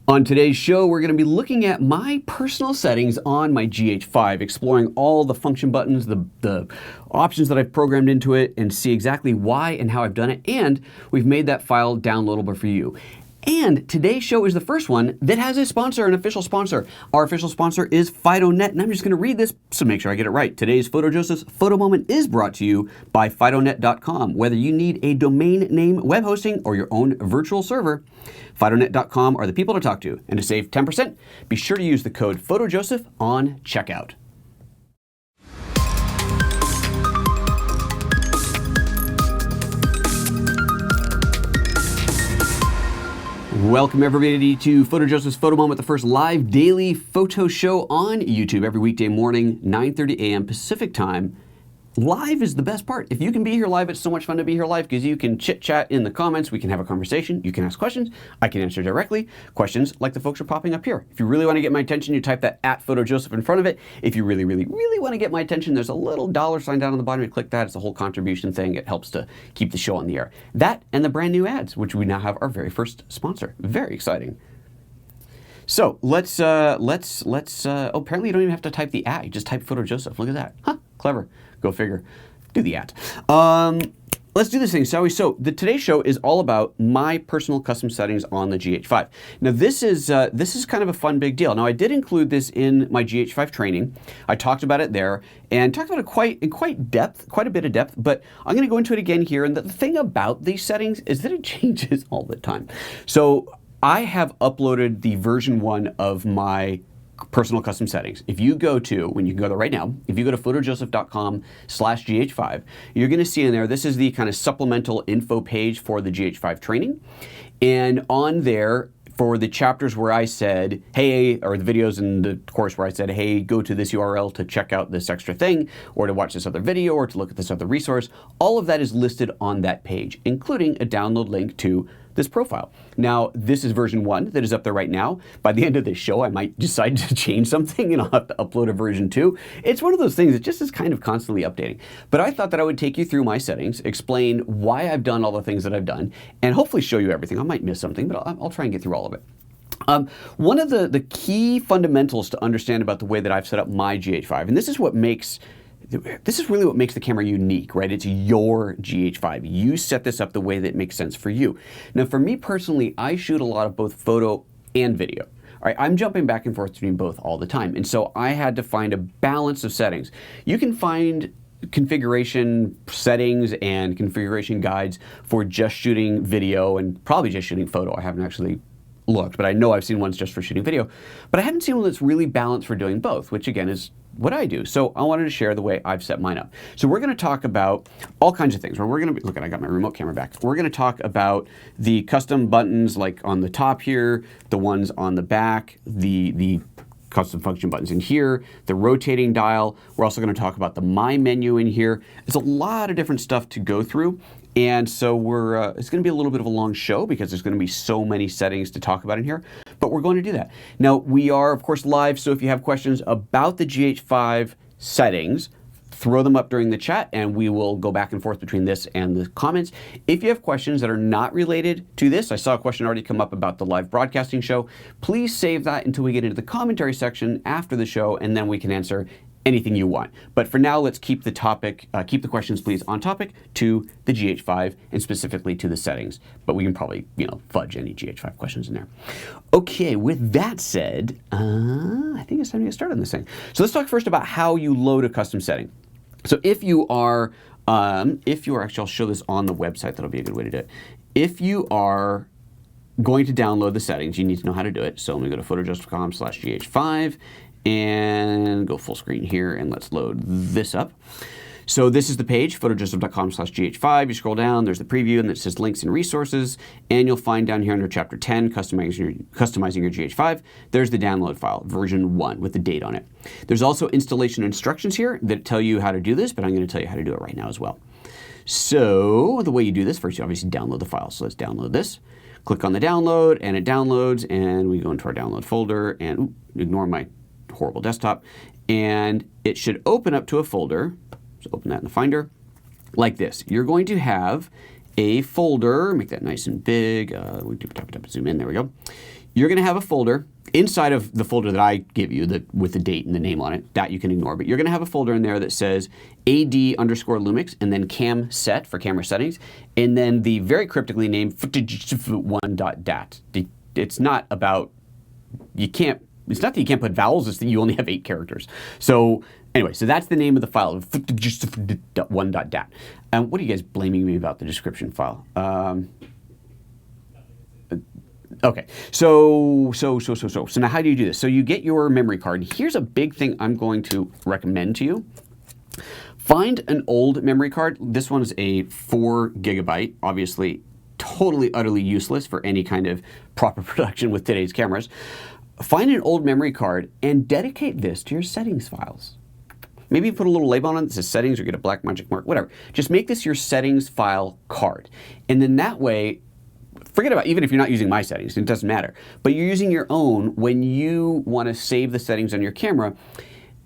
On today's show, we're going to be looking at my personal settings on my GH5, exploring all the function buttons, the options that I've programmed into it, and see exactly why and how I've done it. And we've made that file downloadable for you. And today's show is the first one that has a sponsor, an official sponsor. Our official sponsor is FidoNet, and I'm just going to read this so make sure I get it right. Today's PhotoJoseph's Photo Moment is brought to you by PhotoNet.com. Whether you need a domain name, web hosting, or your own virtual server, PhotoNet.com are the people to talk to. And to save 10%, be sure to use the code PhotoJoseph on checkout. Welcome everybody to PhotoJoseph's Photo Moment, the first live daily photo show on YouTube every weekday morning, 9:30 a.m. Pacific time. Live is the best part. If you can be here live, it's so much fun to be here live because you can chit chat in the comments, we can have a conversation, you can ask questions, I can answer directly questions like the folks are popping up here. If you really want to get my attention, you type that at PhotoJoseph in front of it. If you really want to get my attention, there's a little $ sign down on the bottom. You click that, it's a whole contribution thing. It helps to keep the show on the air. That and the brand new ads, which we now have our very first sponsor. Very exciting. So let's oh, apparently you don't even have to type the at, you just type PhotoJoseph. Look at that. Huh, clever. Go figure. Do the at. Let's do this thing, shall we? So today's show is all about my personal custom settings on the GH5. Now this is kind of a fun big deal. Now I did include this in my GH5 training. I talked about it there and talked about it in quite a bit of depth, but I'm going to go into it again here. And the thing about these settings is that it changes all the time. So I have uploaded the version 1 of my personal custom settings. If you go to, when you can go there right now, if you go to PhotoJoseph.com/GH5, you're going to see in there, this is the kind of supplemental info page for the GH5 training. And on there, for the chapters where I said, hey, or the videos in the course where I said, hey, go to this URL to check out this extra thing, or to watch this other video, or to look at this other resource, all of that is listed on that page, including a download link to this profile. Now, this is version 1 that is up there right now. By the end of this show, I might decide to change something and I'll have to upload a version 2. It's one of those things that just is kind of constantly updating. But I thought that I would take you through my settings, explain why I've done all the things that I've done, and hopefully show you everything. I might miss something, but I'll try and get through all of it. One of the key fundamentals to understand about the way that I've set up my GH5, and this is really what makes the camera unique, right? It's your GH5. You set this up the way that makes sense for you. Now, for me personally, I shoot a lot of both photo and video. All right, I'm jumping back and forth between both all the time. And so I had to find a balance of settings. You can find configuration settings and configuration guides for just shooting video and probably just shooting photo. I haven't actually looked, but I know I've seen ones just for shooting video. But I haven't seen one that's really balanced for doing both, which again is what I do. So I wanted to share the way I've set mine up. So we're going to talk about all kinds of things. We're going to be, look, I got my remote camera back. We're going to talk about the custom buttons like on the top here, the ones on the back, the custom function buttons in here, the rotating dial. We're also going to talk about the My menu in here. It's a lot of different stuff to go through. And so it's going to be a little bit of a long show because there's going to be so many settings to talk about in here, but we're going to do that. Now, we are, of course, live, so if you have questions about the GH5 settings, throw them up during the chat and we will go back and forth between this and the comments. If you have questions that are not related to this, I saw a question already come up about the live broadcasting show, please save that until we get into the commentary section after the show, and then we can answer anything you want. But for now, let's keep the topic, keep the questions please on topic to the GH5 and specifically to the settings. But we can probably, fudge any GH5 questions in there. Okay, with that said, I think it's time to get started on this thing. So let's talk first about how you load a custom setting. So if you are actually, I'll show this on the website, that'll be a good way to do it. If you are going to download the settings, you need to know how to do it. So let me go to photojoseph.com/GH5 and go full screen here, and let's load this up. So this is the page, photojoseph.com/GH5. You scroll down, there's the preview, and it says links and resources, and you'll find down here under chapter 10, customizing your GH5, there's the download file, version 1, with the date on it. There's also installation instructions here that tell you how to do this, but I'm going to tell you how to do it right now as well. So the way you do this, first you obviously download the file. So let's download this. Click on the download, and it downloads, and we go into our download folder, and ignore my horrible desktop, and it should open up to a folder. So open that in the Finder, like this. You're going to have a folder, make that nice and big. We do zoom in, there we go. you're going to have a folder inside of the folder that I give you with the date and the name on it. That you can ignore, but you're going to have a folder in there that says AD_Lumix and then cam set for camera settings, and then the very cryptically named PhotoJoseph's1.dat. It's not about, it's not that you can't put vowels, it's that you only have 8 characters. So anyway, so that's the name of the file, PhotoJoseph1.dat. What are you guys blaming me about the description file? Okay, so now how do you do this? So you get your memory card. Here's a big thing I'm going to recommend to you. Find an old memory card. This one's a 4 GB, obviously totally, utterly useless for any kind of proper production with today's cameras. Find an old memory card and dedicate this to your settings files. Maybe put a little label on it that says settings or get a black magic mark, whatever. Just make this your settings file card. And then that way, forget about, even if you're not using my settings, it doesn't matter, but you're using your own when you want to save the settings on your camera.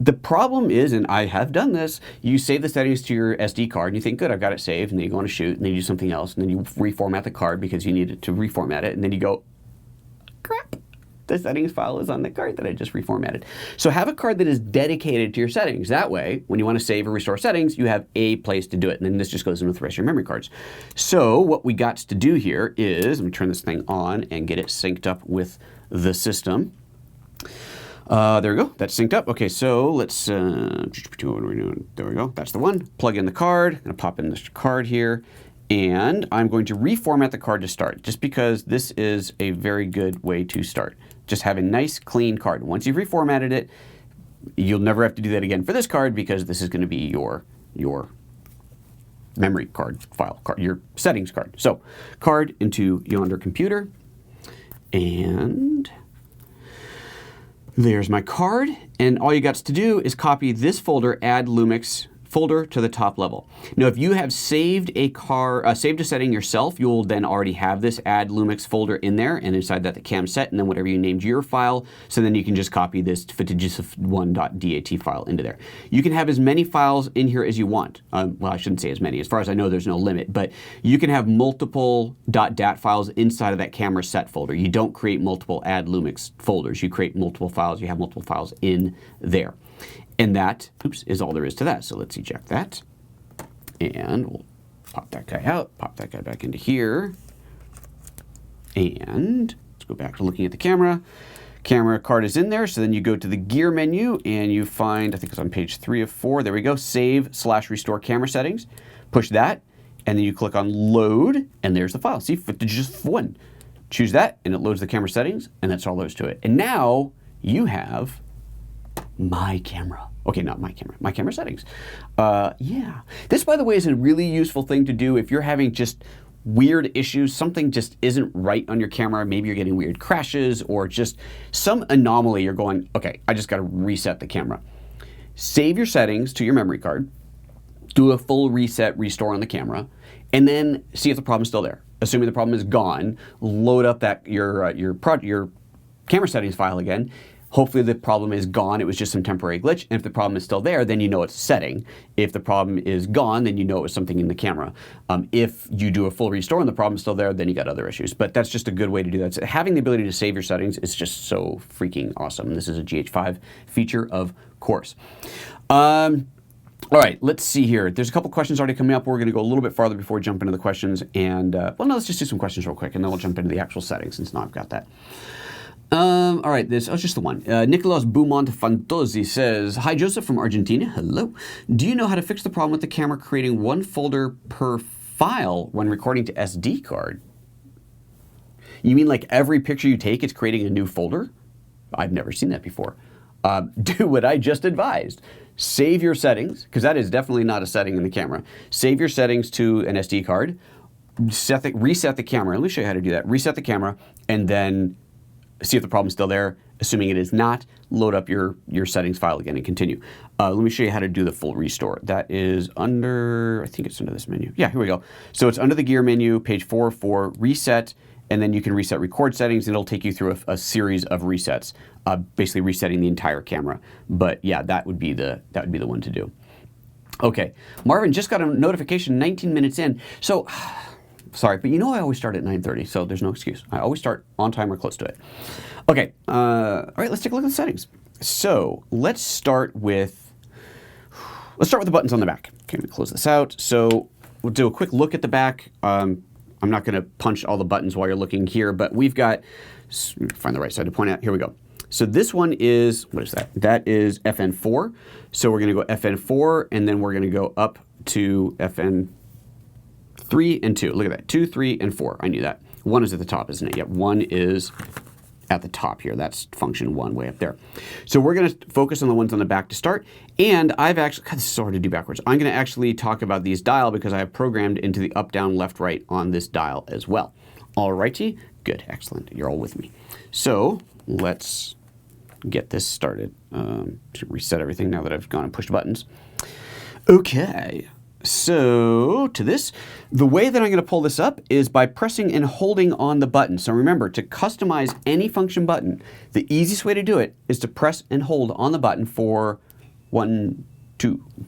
The problem is, and I have done this, you save the settings to your SD card and you think, good, I've got it saved, and then you go on a shoot and then you do something else and then you reformat the card because you needed to reformat it, and then you go, crap, the settings file is on the card that I just reformatted. So have a card that is dedicated to your settings. That way, when you want to save or restore settings, you have a place to do it. And then this just goes in with the rest of your memory cards. So what we got to do here is, let me turn this thing on and get it synced up with the system. There we go. That's synced up. Okay, so let's, what are we doing? There we go. That's the one. Plug in the card. I'm going to pop in this card here. And I'm going to reformat the card to start, just because this is a very good way to start. Just have a nice, clean card. Once you've reformatted it, you'll never have to do that again for this card, because this is going to be your memory card file, your settings card. So, card into yonder computer, and there's my card. And all you got to do is copy this folder, add Lumix folder, to the top level. Now, if you have saved a setting yourself, you'll then already have this add Lumix folder in there, and inside that the cam set, and then whatever you named your file. So then you can just copy this PhotoJoseph1.dat file into there. You can have as many files in here as you want. Well, I shouldn't say as many. As far as I know, there's no limit, but you can have multiple .dat files inside of that camera set folder. You don't create multiple add Lumix folders. You create multiple files. You have multiple files in there. And that, oops, is all there is to that. So let's eject that. And we'll pop that guy out, pop that guy back into here. And let's go back to looking at the camera. Camera card is in there. So then you go to the gear menu and you find, I think it's on page 3 of 4. There we go. Save/restore camera settings. Push that. And then you click on load. And there's the file. See, PhotoJoseph1. Choose that and it loads the camera settings. And that's all there is to it. And now you have my camera. Okay, not my camera settings. Yeah. This, by the way, is a really useful thing to do if you're having just weird issues, something just isn't right on your camera. Maybe you're getting weird crashes or just some anomaly. You're going, okay, I just got to reset the camera. Save your settings to your memory card, do a full reset, restore on the camera, and then see if the problem's still there. Assuming the problem is gone, load up that your camera settings file again. Hopefully the problem is gone. It was just some temporary glitch. And if the problem is still there, then you know it's a setting. If the problem is gone, then you know it was something in the camera. If you do a full restore and the problem's still there, then you got other issues. But that's just a good way to do that. So having the ability to save your settings is just so freaking awesome. This is a GH5 feature, of course. All right, let's see here. There's a couple questions already coming up. We're going to go a little bit farther before we jump into the questions. And, well, no, let's just do some questions real quick, and then we'll jump into the actual settings, since now I've got that. All right, this, oh, just the one. Nicolas Beaumont Fantozzi says, hi, Joseph from Argentina. Hello. Do you know how to fix the problem with the camera creating one folder per file when recording to SD card? You mean like every picture you take, it's creating a new folder? I've never seen that before. Do what I just advised. Save your settings, because that is definitely not a setting in the camera. Save your settings to an SD card. Reset the camera. Let me show you how to do that. Reset the camera, and then see if the problem's still there. Assuming it is not, load up your settings file again and continue. Let me show you how to do the full restore. That is under, I think it's under this menu. Yeah, here we go. So it's under the gear menu, page 4 for reset, and then you can reset record settings, and it'll take you through a series of resets, basically resetting the entire camera. But yeah, that would be the one to do. Okay, Marvin just got a notification 19 minutes in. So sorry, but you know I always start at 9:30, so there's no excuse. I always start on time or close to it. Okay, all right, let's take a look at the settings. So let's start with the buttons on the back. Okay, let me close this out. So we'll do a quick look at the back. I'm not going to punch all the buttons while you're looking here, but we've got, find the right side to point at. Here we go. So this one is, what is that? That is FN4. So we're going to go FN4, and then we're going to go up to FN3 and 2. Look at that, 2, 3, and 4. I knew that. 1 is at the top, isn't it? Yep, 1 is at the top here. That's function 1 way up there. So we're going to focus on the ones on the back to start. And I've actually, God, this is so hard to do backwards. I'm going to actually talk about these dial because I have programmed into the up, down, left, right on this dial as well. All righty, good, excellent. You're all with me. So let's get this started. To reset everything now that I've gone and pushed buttons. Okay. So to this, the way that I'm going to pull this up is by pressing and holding on the button. So remember, to customize any function button, the easiest way to do it is to press and hold on the button for 2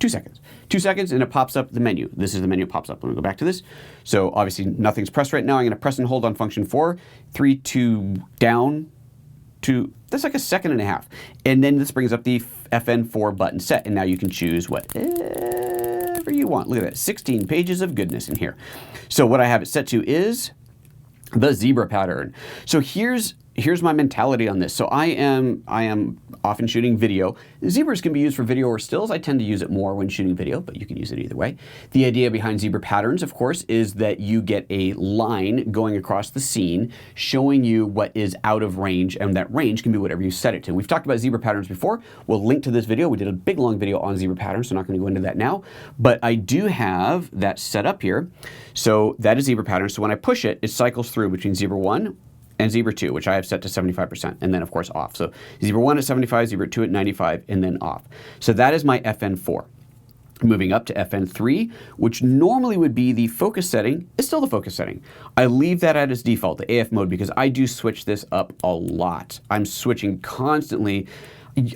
seconds. 2 seconds and it pops up the menu. This is the menu pops up. Let me go back to this. So obviously nothing's pressed right now. I'm going to press and hold on function 4, 3, 2, down, 2. That's like a second and a half. And then this brings up the FN4 button set. And now you can choose whatever you want. Look at that, 16 pages of goodness in here. So what I have it set to is the zebra pattern. So here's my mentality on this. So I am often shooting video. Zebras can be used for video or stills. I tend to use it more when shooting video, but you can use it either way. The idea behind zebra patterns, of course, is that you get a line going across the scene showing you what is out of range, and that range can be whatever you set it to. We've talked about zebra patterns before. We'll link to this video. We did a big long video on zebra patterns, so I'm not going to go into that now, but I do have that set up here. So that is zebra pattern. So when I push it, it cycles through between zebra 1 and zebra 2, which I have set to 75%, and then of course off. So zebra 1 at 75, zebra 2 at 95, and then off. So that is my FN4. Moving up to FN3, which normally would be the focus setting, is still the focus setting. I leave that at its default, the AF mode, because I do switch this up a lot. I'm switching constantly.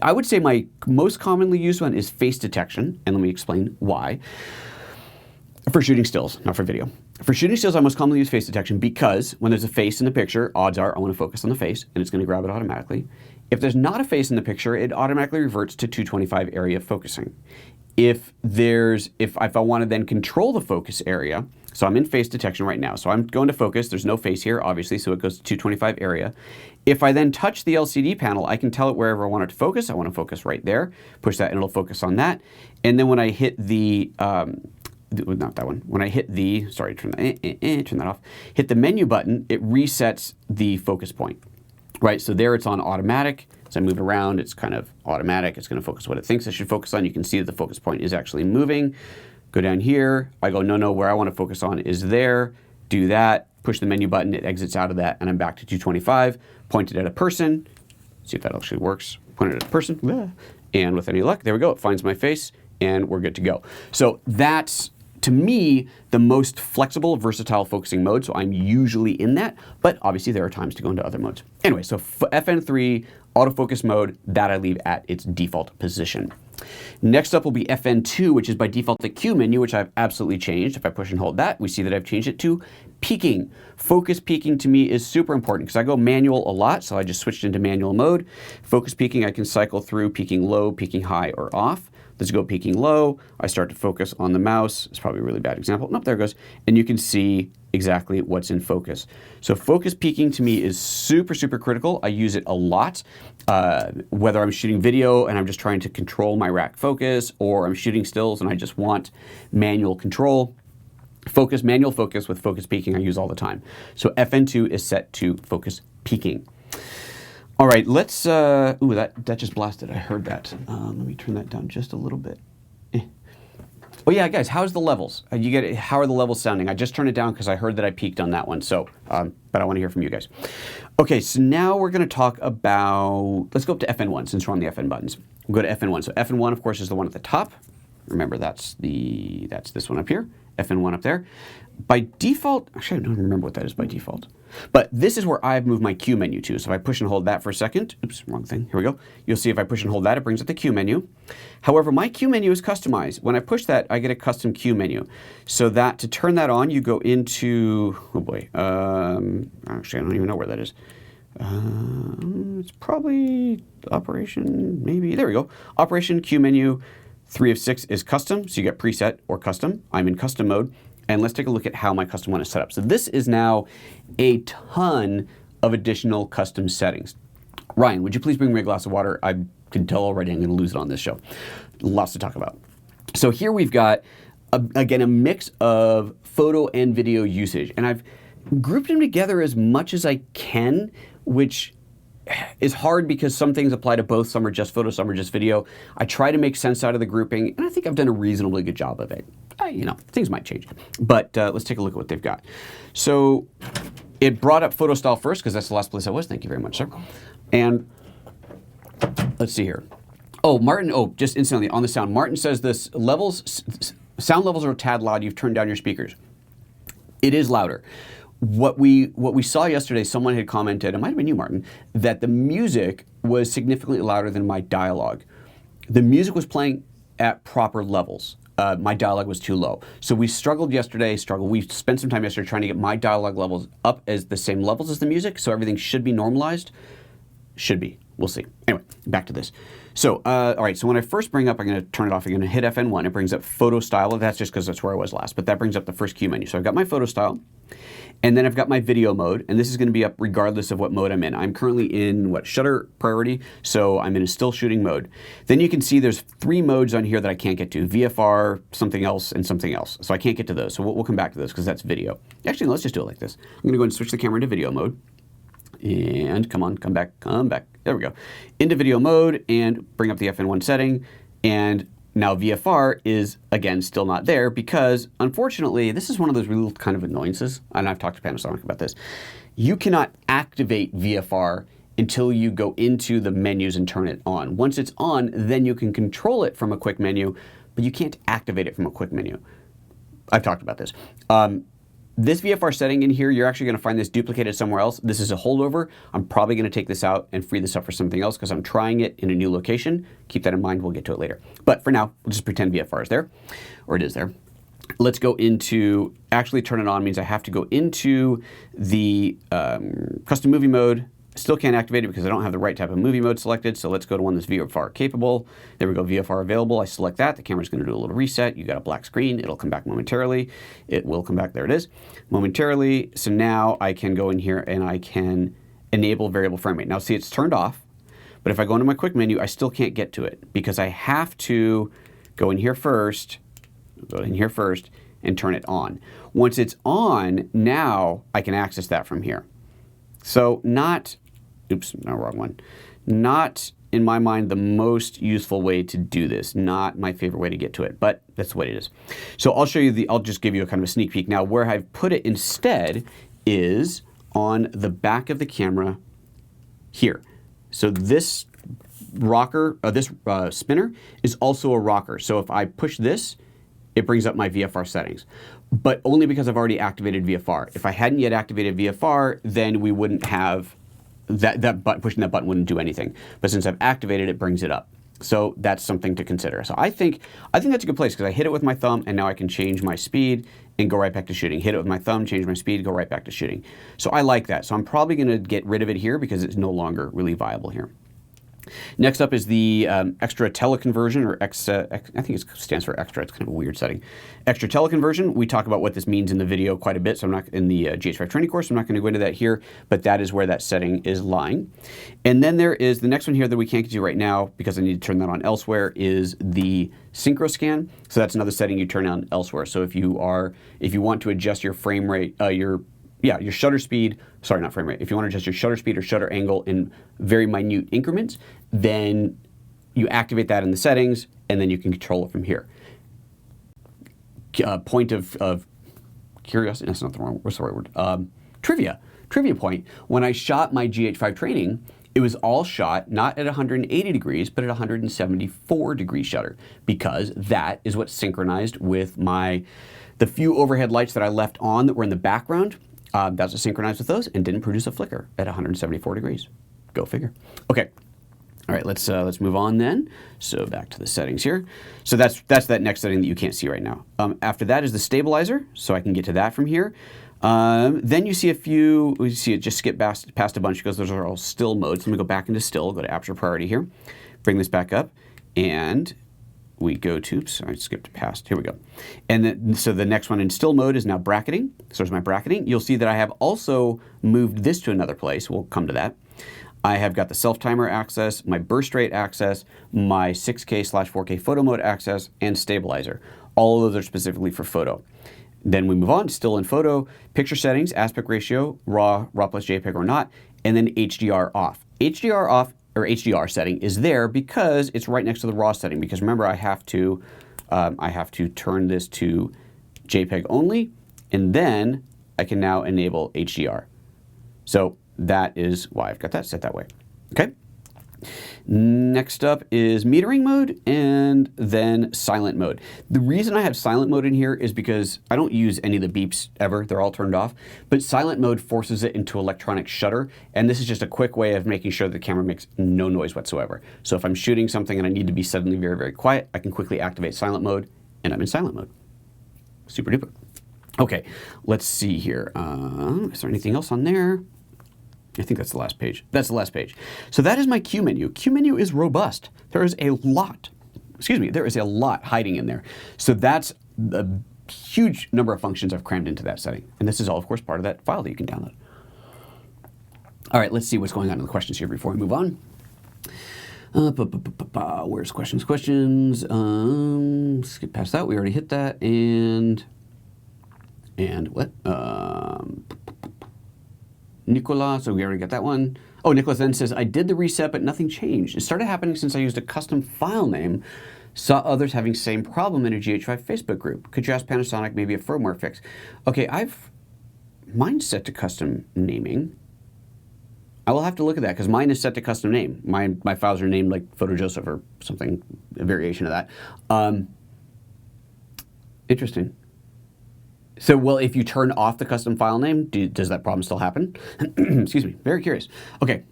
I would say my most commonly used one is face detection, and let me explain why. For shooting stills, not for video. For shooting stills, I most commonly use face detection because when there's a face in the picture, odds are I want to focus on the face and it's going to grab it automatically. If there's not a face in the picture, it automatically reverts to 225 area focusing. If I want to then control the focus area, so I'm in face detection right now, so I'm going to focus, there's no face here, obviously, so it goes to 225 area. If I then touch the LCD panel, I can tell it wherever I want it to focus. I want to focus right there, push that and it'll focus on that. And then when I hit the, not that one. When I hit the, sorry, turn that off, hit the menu button, it resets the focus point, right? So there it's on automatic. As I move around, it's kind of automatic. It's going to focus what it thinks it should focus on. You can see that the focus point is actually moving. Go down here. I go, no, where I want to focus on is there. Do that. Push the menu button. It exits out of that, and I'm back to 225. Point it at a person. See if that actually works. Point it at a person. And with any luck, there we go. It finds my face, and we're good to go. So that's, to me, the most flexible, versatile focusing mode, so I'm usually in that, but obviously there are times to go into other modes. Anyway, so FN3, autofocus mode, that I leave at its default position. Next up will be FN2, which is by default the Q menu, which I've absolutely changed. If I push and hold that, we see that I've changed it to peaking. Focus peaking to me is super important because I go manual a lot, so I just switched into manual mode. Focus peaking, I can cycle through peaking low, peaking high, or off. Let's go peaking low. I start to focus on the mouse. It's probably a really bad example. Nope, there it goes. And you can see exactly what's in focus. So focus peaking to me is super, super critical. I use it a lot, whether I'm shooting video and I'm just trying to control my rack focus, or I'm shooting stills and I just want manual control. Manual focus with focus peaking I use all the time. So FN2 is set to focus peaking. All right, let's, ooh, that just blasted, I heard that. Let me turn that down just a little bit. Oh yeah, guys, how's the levels? How are the levels sounding? I just turned it down because I heard that I peaked on that one, so, but I want to hear from you guys. Okay, so now we're going to talk about, let's go up to FN1 since we're on the FN buttons. We'll go to FN1. So FN1, of course, is the one at the top. Remember, that's this one up here. FN1 up there. By default, actually, I don't remember what that is by default. But this is where I've moved my Q menu to. So if I push and hold that for a second, oops, wrong thing, here we go. You'll see if I push and hold that, it brings up the Q menu. However, my Q menu is customized. When I push that, I get a custom Q menu. So that to turn that on, you go into, oh boy, actually I don't even know where that is. It's probably operation, maybe, there we go. Operation Q menu, 3 of 6 is custom, so you get preset or custom. I'm in custom mode. And let's take a look at how my custom one is set up. So this is now a ton of additional custom settings. Ryan, would you please bring me a glass of water? I can tell already I'm going to lose it on this show. Lots to talk about. So here we've got, again, a mix of photo and video usage. And I've grouped them together as much as I can, which is hard because some things apply to both. Some are just photo, some are just video. I try to make sense out of the grouping, and I think I've done a reasonably good job of it. You know, things might change. But let's take a look at what they've got. So it brought up photo style first because that's the last place I was. Thank you very much, sir. And let's see here. Oh, Martin, just instantly on the sound. Martin says this sound levels are a tad loud. You've turned down your speakers. It is louder. What we saw yesterday, someone had commented, it might have been you, Martin, that the music was significantly louder than my dialogue. The music was playing at proper levels. My dialogue was too low. So we struggled yesterday, we spent some time yesterday trying to get my dialogue levels up as the same levels as the music, so everything should be normalized. Should be. We'll see. Anyway, back to this. So, all right, so when I first bring up, I'm going to turn it off. I'm going to hit FN1. It brings up photo style. That's just because that's where I was last, but that brings up the first Q menu. So I've got my photo style, and then I've got my video mode, and this is going to be up regardless of what mode I'm in. I'm currently in, shutter priority, so I'm in a still shooting mode. Then you can see there's 3 modes on here that I can't get to, VFR, something else, and something else. So I can't get to those, so we'll come back to those because that's video. Actually, no, let's just do it like this. I'm going to go ahead and switch the camera into video mode. And come back. There we go. Into video mode and bring up the FN1 setting. And now VFR is, again, still not there because, unfortunately, this is one of those real kind of annoyances, and I've talked to Panasonic about this. You cannot activate VFR until you go into the menus and turn it on. Once it's on, then you can control it from a quick menu, but you can't activate it from a quick menu. I've talked about this. This VFR setting in here, you're actually going to find this duplicated somewhere else. This is a holdover. I'm probably going to take this out and free this up for something else because I'm trying it in a new location. Keep that in mind. We'll get to it later. But for now, we'll just pretend VFR is there, or it is there. Let's go into, actually turn it on means I have to go into the custom movie mode. Still can't activate it because I don't have the right type of movie mode selected. So let's go to one that's VFR capable. There we go, VFR available. I select that. The camera's going to do a little reset. You got a black screen. It'll come back momentarily. It will come back. There it is. Momentarily. So now I can go in here and I can enable variable frame rate. Now see, it's turned off. But if I go into my quick menu, I still can't get to it because I have to go in here first. Go in here first and turn it on. Once it's on, now I can access that from here. So oops, no, wrong one. Not, in my mind, the most useful way to do this. Not my favorite way to get to it, but that's the way it is. So I'll show you I'll just give you a kind of a sneak peek. Now, where I've put it instead is on the back of the camera here. So this rocker, this spinner is also a rocker. So if I push this, it brings up my VFR settings, but only because I've already activated VFR. If I hadn't yet activated VFR, then we wouldn't have that button, pushing that button wouldn't do anything. But since I've activated it, it brings it up. So that's something to consider. So I think that's a good place because I hit it with my thumb and now I can change my speed and go right back to shooting. Hit it with my thumb, change my speed, go right back to shooting. So I like that. So I'm probably going to get rid of it here because it's no longer really viable here. Next up is the extra teleconversion, or I think it stands for extra. It's kind of a weird setting. Extra teleconversion. We talk about what this means in the video quite a bit, so I'm not in the GH5 training course. I'm not going to go into that here, but that is where that setting is lying. And then there is the next one here that we can't get to right now because I need to turn that on elsewhere. Is the synchro scan. So that's another setting you turn on elsewhere. So if you want to adjust your frame rate, your shutter speed, sorry, not frame rate. If you want to adjust your shutter speed or shutter angle in very minute increments, then you activate that in the settings, and then you can control it from here. Point of curiosity, that's not the wrong, what's the right word? Trivia point. When I shot my GH5 training, it was all shot not at 180 degrees, but at 174 degree shutter, because that is what synchronized with the few overhead lights that I left on that were in the background That's a synchronized with those and didn't produce a flicker at 174 degrees. Go figure. Okay. All right, let's move on then. So back to the settings here. So that's that next setting that you can't see right now. After that is the stabilizer, so I can get to that from here. Then you see we see it just skip past a bunch because those are all still modes. Let me go back into still, go to aperture priority here, bring this back up, and we go to, oops, I skipped past, here we go. And then, so the next one in still mode is now bracketing. So there's my bracketing. You'll see that I have also moved this to another place. We'll come to that. I have got the self-timer access, my burst rate access, my 6K/4K photo mode access, and stabilizer. All of those are specifically for photo. Then we move on, still in photo, picture settings, aspect ratio, RAW plus JPEG or not, and then HDR off. HDR off, or HDR setting, is there because it's right next to the RAW setting. Because remember, I have to turn this to JPEG only, and then I can now enable HDR. So that is why I've got that set that way. Okay. Next up is metering mode and then silent mode. The reason I have silent mode in here is because I don't use any of the beeps ever. They're all turned off. But silent mode forces it into electronic shutter. And this is just a quick way of making sure the camera makes no noise whatsoever. So if I'm shooting something and I need to be suddenly very, very quiet, I can quickly activate silent mode and I'm in silent mode. Super duper. Okay, let's see here. Is there anything else on there? I think that's the last page. That's the last page. So that is my Q menu. Q menu is robust. There is a lot, there is a lot hiding in there. So that's a huge number of functions I've crammed into that setting. And this is all, of course, part of that file that you can download. All right, let's see what's going on in the questions here before we move on. Where's questions? Skip past that. We already hit that. And what? Nicola, so we already got that one. Oh, Nicholas then says, I did the reset, but nothing changed. It started happening since I used a custom file name. Saw others having same problem in a GH5 Facebook group. Could you ask Panasonic maybe a firmware fix? Okay, mine's set to custom naming. I will have to look at that because mine is set to custom name. My files are named like PhotoJoseph or something, a variation of that. Interesting. So, well, if you turn off the custom file name, does that problem still happen? Excuse me. Very curious. Okay.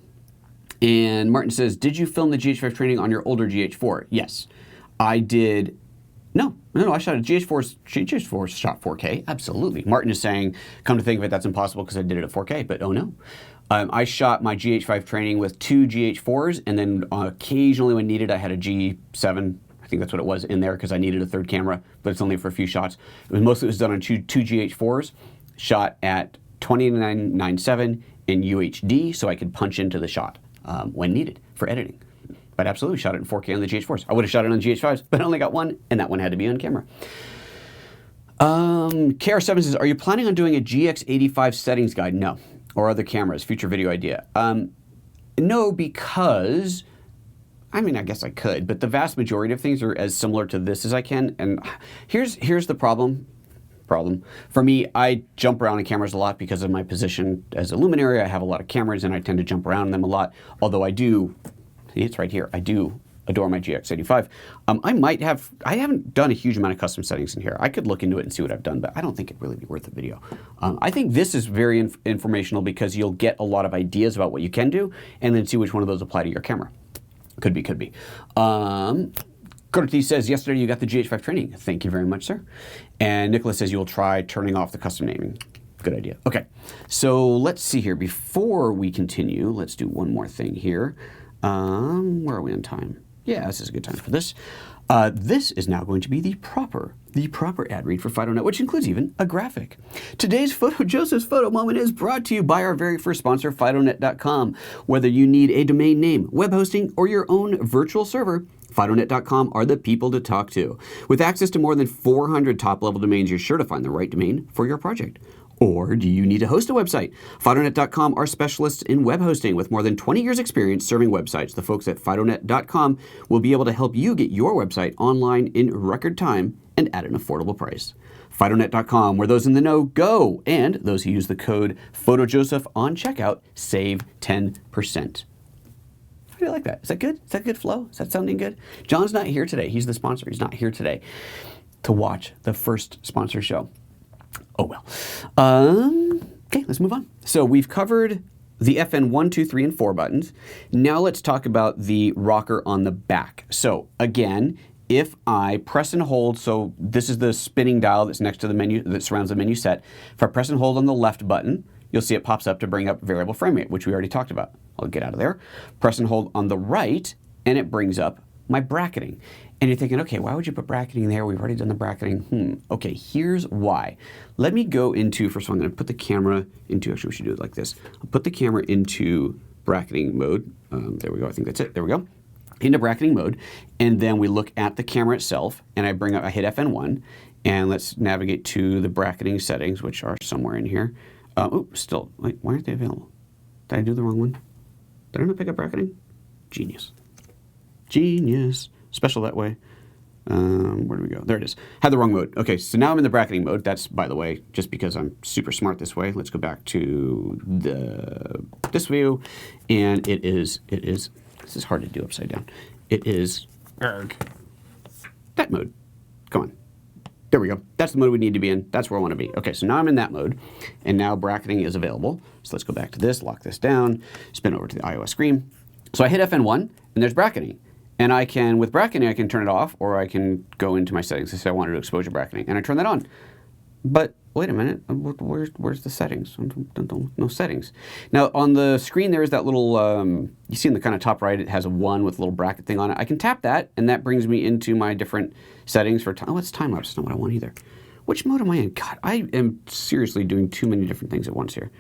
And Martin says, did you film the GH5 training on your older GH4? Yes. I did. No, I shot a GH4 shot 4K. Absolutely. Martin is saying, come to think of it, that's impossible because I did it at 4K, but oh no. I shot my GH5 training with 2 GH4s, and then occasionally when needed, I had a G7. I think that's what it was in there because I needed a third camera, but it's only for a few shots. It was done on two GH4s, shot at 29:9:7 in UHD, so I could punch into the shot when needed for editing. But absolutely shot it in 4K on the GH4s. I would have shot it on GH5s, but I only got one, and that one had to be on camera. KR7 says, are you planning on doing a GX85 settings guide? No. Or other cameras, future video idea? No, because I mean, I guess I could, but the vast majority of things are as similar to this as I can. And here's the problem. For me, I jump around in cameras a lot because of my position as a luminary. I have a lot of cameras and I tend to jump around in them a lot. Although I do, see, it's right here, I do adore my GX85. I haven't done a huge amount of custom settings in here. I could look into it and see what I've done, but I don't think it'd really be worth the video. I think this is very informational because you'll get a lot of ideas about what you can do and then see which one of those apply to your camera. Could be. Corti says, yesterday you got the GH5 training. Thank you very much, sir. And Nicholas says you will try turning off the custom naming. Good idea. Okay, so let's see here. Before we continue, let's do one more thing here. Where are we on time? Yeah, this is a good time for this. This is now going to be the proper ad read for FidoNet, which includes even a graphic. Today's PhotoJoseph's Photo Moment is brought to you by our very first sponsor, FidoNet.com. Whether you need a domain name, web hosting, or your own virtual server, FidoNet.com are the people to talk to. With access to more than 400 top-level domains, you're sure to find the right domain for your project. Or do you need to host a website? FidoNet.com are specialists in web hosting with more than 20 years experience serving websites. The folks at FidoNet.com will be able to help you get your website online in record time and at an affordable price. FidoNet.com, where those in the know go, and those who use the code PhotoJoseph on checkout save 10%. How do you like that? Is that good? Is that good flow? Is that sounding good? John's not here today. He's the sponsor. He's not here today to watch the first sponsor show. Oh, well. Okay, let's move on. So we've covered the FN 1, 2, 3, and 4 buttons. Now let's talk about the rocker on the back. So again, if I press and hold, so this is the spinning dial that's next to the menu, that surrounds the menu set. If I press and hold on the left button, you'll see it pops up to bring up variable frame rate, which we already talked about. I'll get out of there. Press and hold on the right, and it brings up my bracketing. And you're thinking, okay, why would you put bracketing there? We've already done the bracketing. Okay, here's why. Let me go into, first of all, I'm going to put the camera into, actually we should do it like this. I'll put the camera into bracketing mode. There we go, I think that's it, there we go. Into bracketing mode, and then we look at the camera itself, and I hit FN1, and let's navigate to the bracketing settings, which are somewhere in here. Still, wait, why aren't they available? Did I do the wrong one? Did I not pick up bracketing? Genius. Genius. Special that way. Where do we go? There it is. Had the wrong mode. Okay, so now I'm in the bracketing mode. That's, by the way, just because I'm super smart this way. Let's go back to this view, and it is, this is hard to do upside down. It is that mode. Come on. There we go. That's the mode we need to be in. That's where I want to be. Okay, so now I'm in that mode, and now bracketing is available. So let's go back to this, lock this down, spin over to the iOS screen. So I hit FN1, and there's bracketing. And I can, with bracketing, I can turn it off, or I can go into my settings and say I want to do exposure bracketing, and I turn that on. But wait a minute, where's the settings? No settings. Now on the screen there is that little, you see in the kind of top right, it has a 1 with a little bracket thing on it. I can tap that, and that brings me into my different settings for time. Oh, it's time lapse. That's not what I want either. Which mode am I in? God, I am seriously doing too many different things at once here.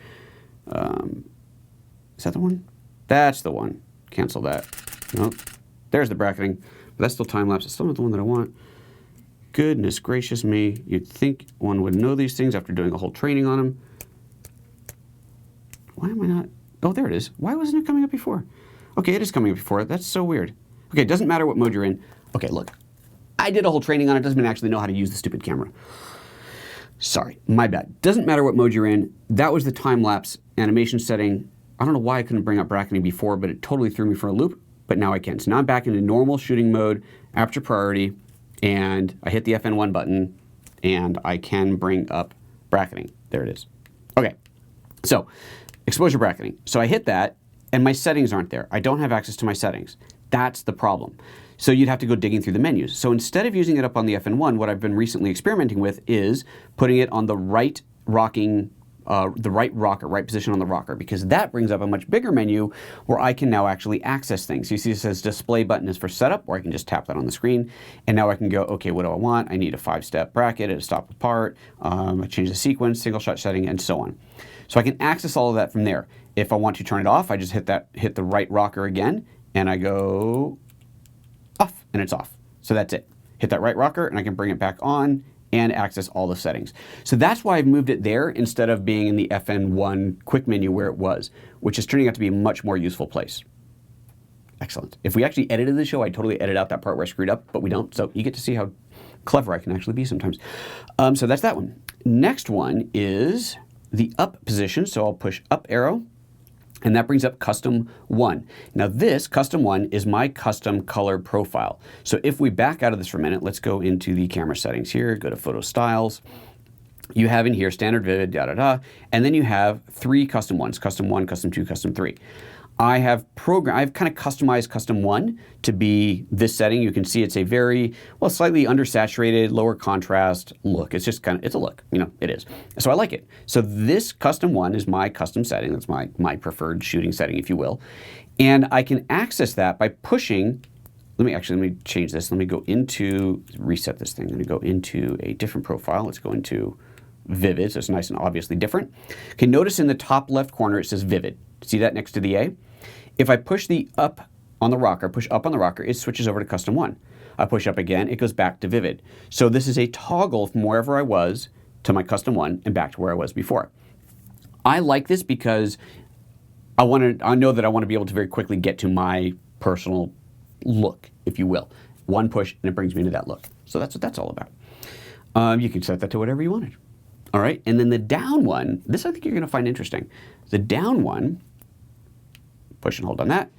Is that the one? That's the one. Cancel that. Nope. There's the bracketing, but that's still time lapse. It's still not the one that I want. Goodness gracious me. You'd think one would know these things after doing a whole training on them. Why am I not? Oh, there it is. Why wasn't it coming up before? Okay, it is coming up before. That's so weird. Okay, it doesn't matter what mode you're in. Okay, look. I did a whole training on it. Doesn't mean I actually know how to use the stupid camera. Sorry, my bad. Doesn't matter what mode you're in. That was the time lapse animation setting. I don't know why I couldn't bring up bracketing before, but it totally threw me for a loop. But now I can. So now I'm back into normal shooting mode, aperture priority, and I hit the FN1 button, and I can bring up bracketing. There it is. Okay, so exposure bracketing. So I hit that, and my settings aren't there. I don't have access to my settings. That's the problem. So you'd have to go digging through the menus. So instead of using it up on the FN1, what I've been recently experimenting with is putting it on the right rocking right position on the rocker, because that brings up a much bigger menu where I can now actually access things. So you see it says display button is for setup, or I can just tap that on the screen, and now I can go, okay, what do I want? I need a 5-step bracket, a stop apart, I change the sequence, single shot setting, and so on. So I can access all of that from there. If I want to turn it off, I just hit the right rocker again, and I go off, and it's off. So that's it. Hit that right rocker, and I can bring it back on and access all the settings. So that's why I've moved it there instead of being in the FN1 quick menu where it was, which is turning out to be a much more useful place. Excellent. If we actually edited the show, I'd totally edit out that part where I screwed up, but we don't. So you get to see how clever I can actually be sometimes. So that's that one. Next one is the up position. So I'll push up arrow, and that brings up custom 1. Now this custom 1 is my custom color profile. So if we back out of this for a minute, let's go into the camera settings here, go to photo styles. You have in here standard, vivid, and then you have 3 custom ones, custom 1, custom 2, custom 3. I've kind of customized custom 1 to be this setting. You can see it's a very, well, slightly undersaturated, lower contrast look. It's just kind of, it's a look, you know, it is. So I like it. So this custom 1 is my custom setting. That's my preferred shooting setting, if you will. And I can access that by pushing, let me change this. Let me go into, reset this thing. I'm gonna go into a different profile. Let's go into vivid, so it's nice and obviously different. Okay, notice in the top left corner it says vivid. See that next to the A? If I push the up on the rocker, push up on the rocker, it switches over to custom 1. I push up again, it goes back to vivid. So this is a toggle from wherever I was to my custom 1 and back to where I was before. I like this because I know that I want to be able to very quickly get to my personal look, if you will. One push and it brings me to that look. So that's what that's all about. You can set that to whatever you wanted. All right, and then the down one, this I think you're gonna find interesting. The down one, push and hold on that,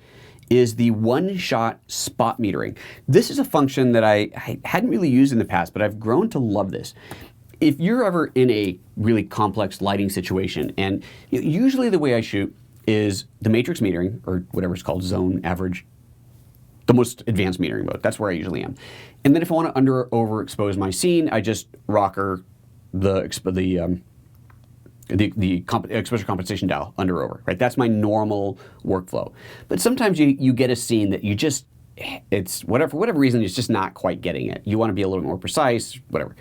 is the one-shot spot metering. This is a function that I hadn't really used in the past, but I've grown to love this. if you're ever in a really complex lighting situation, and usually the way I shoot is the matrix metering, or whatever it's called, zone, average, the most advanced metering mode. That's where I usually am. And then if I want to overexpose my scene, I just rocker the exposure compensation dial under over, right? That's my normal workflow. But sometimes you get a scene that you just, it's whatever, for whatever reason, it's just not quite getting it. You want to be a little more precise, whatever.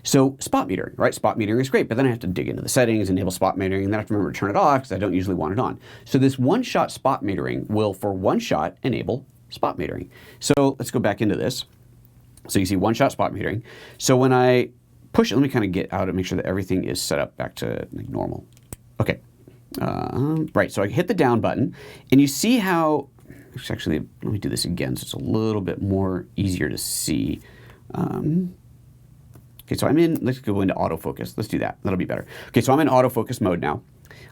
So spot metering, right? Spot metering is great, but then I have to dig into the settings, enable spot metering, and then I have to remember to turn it off because I don't usually want it on. So this one-shot spot metering will, for one shot, enable spot metering. So let's go back into this. So you see one-shot spot metering. So when I push it, let me kind of get out and make sure that everything is set up back to like normal. Okay, right, so I hit the down button, and you see how, actually, let me do this again so it's a little bit more easier to see. Okay, so let's go into autofocus. Let's do that, that'll be better. Okay, so I'm in autofocus mode now.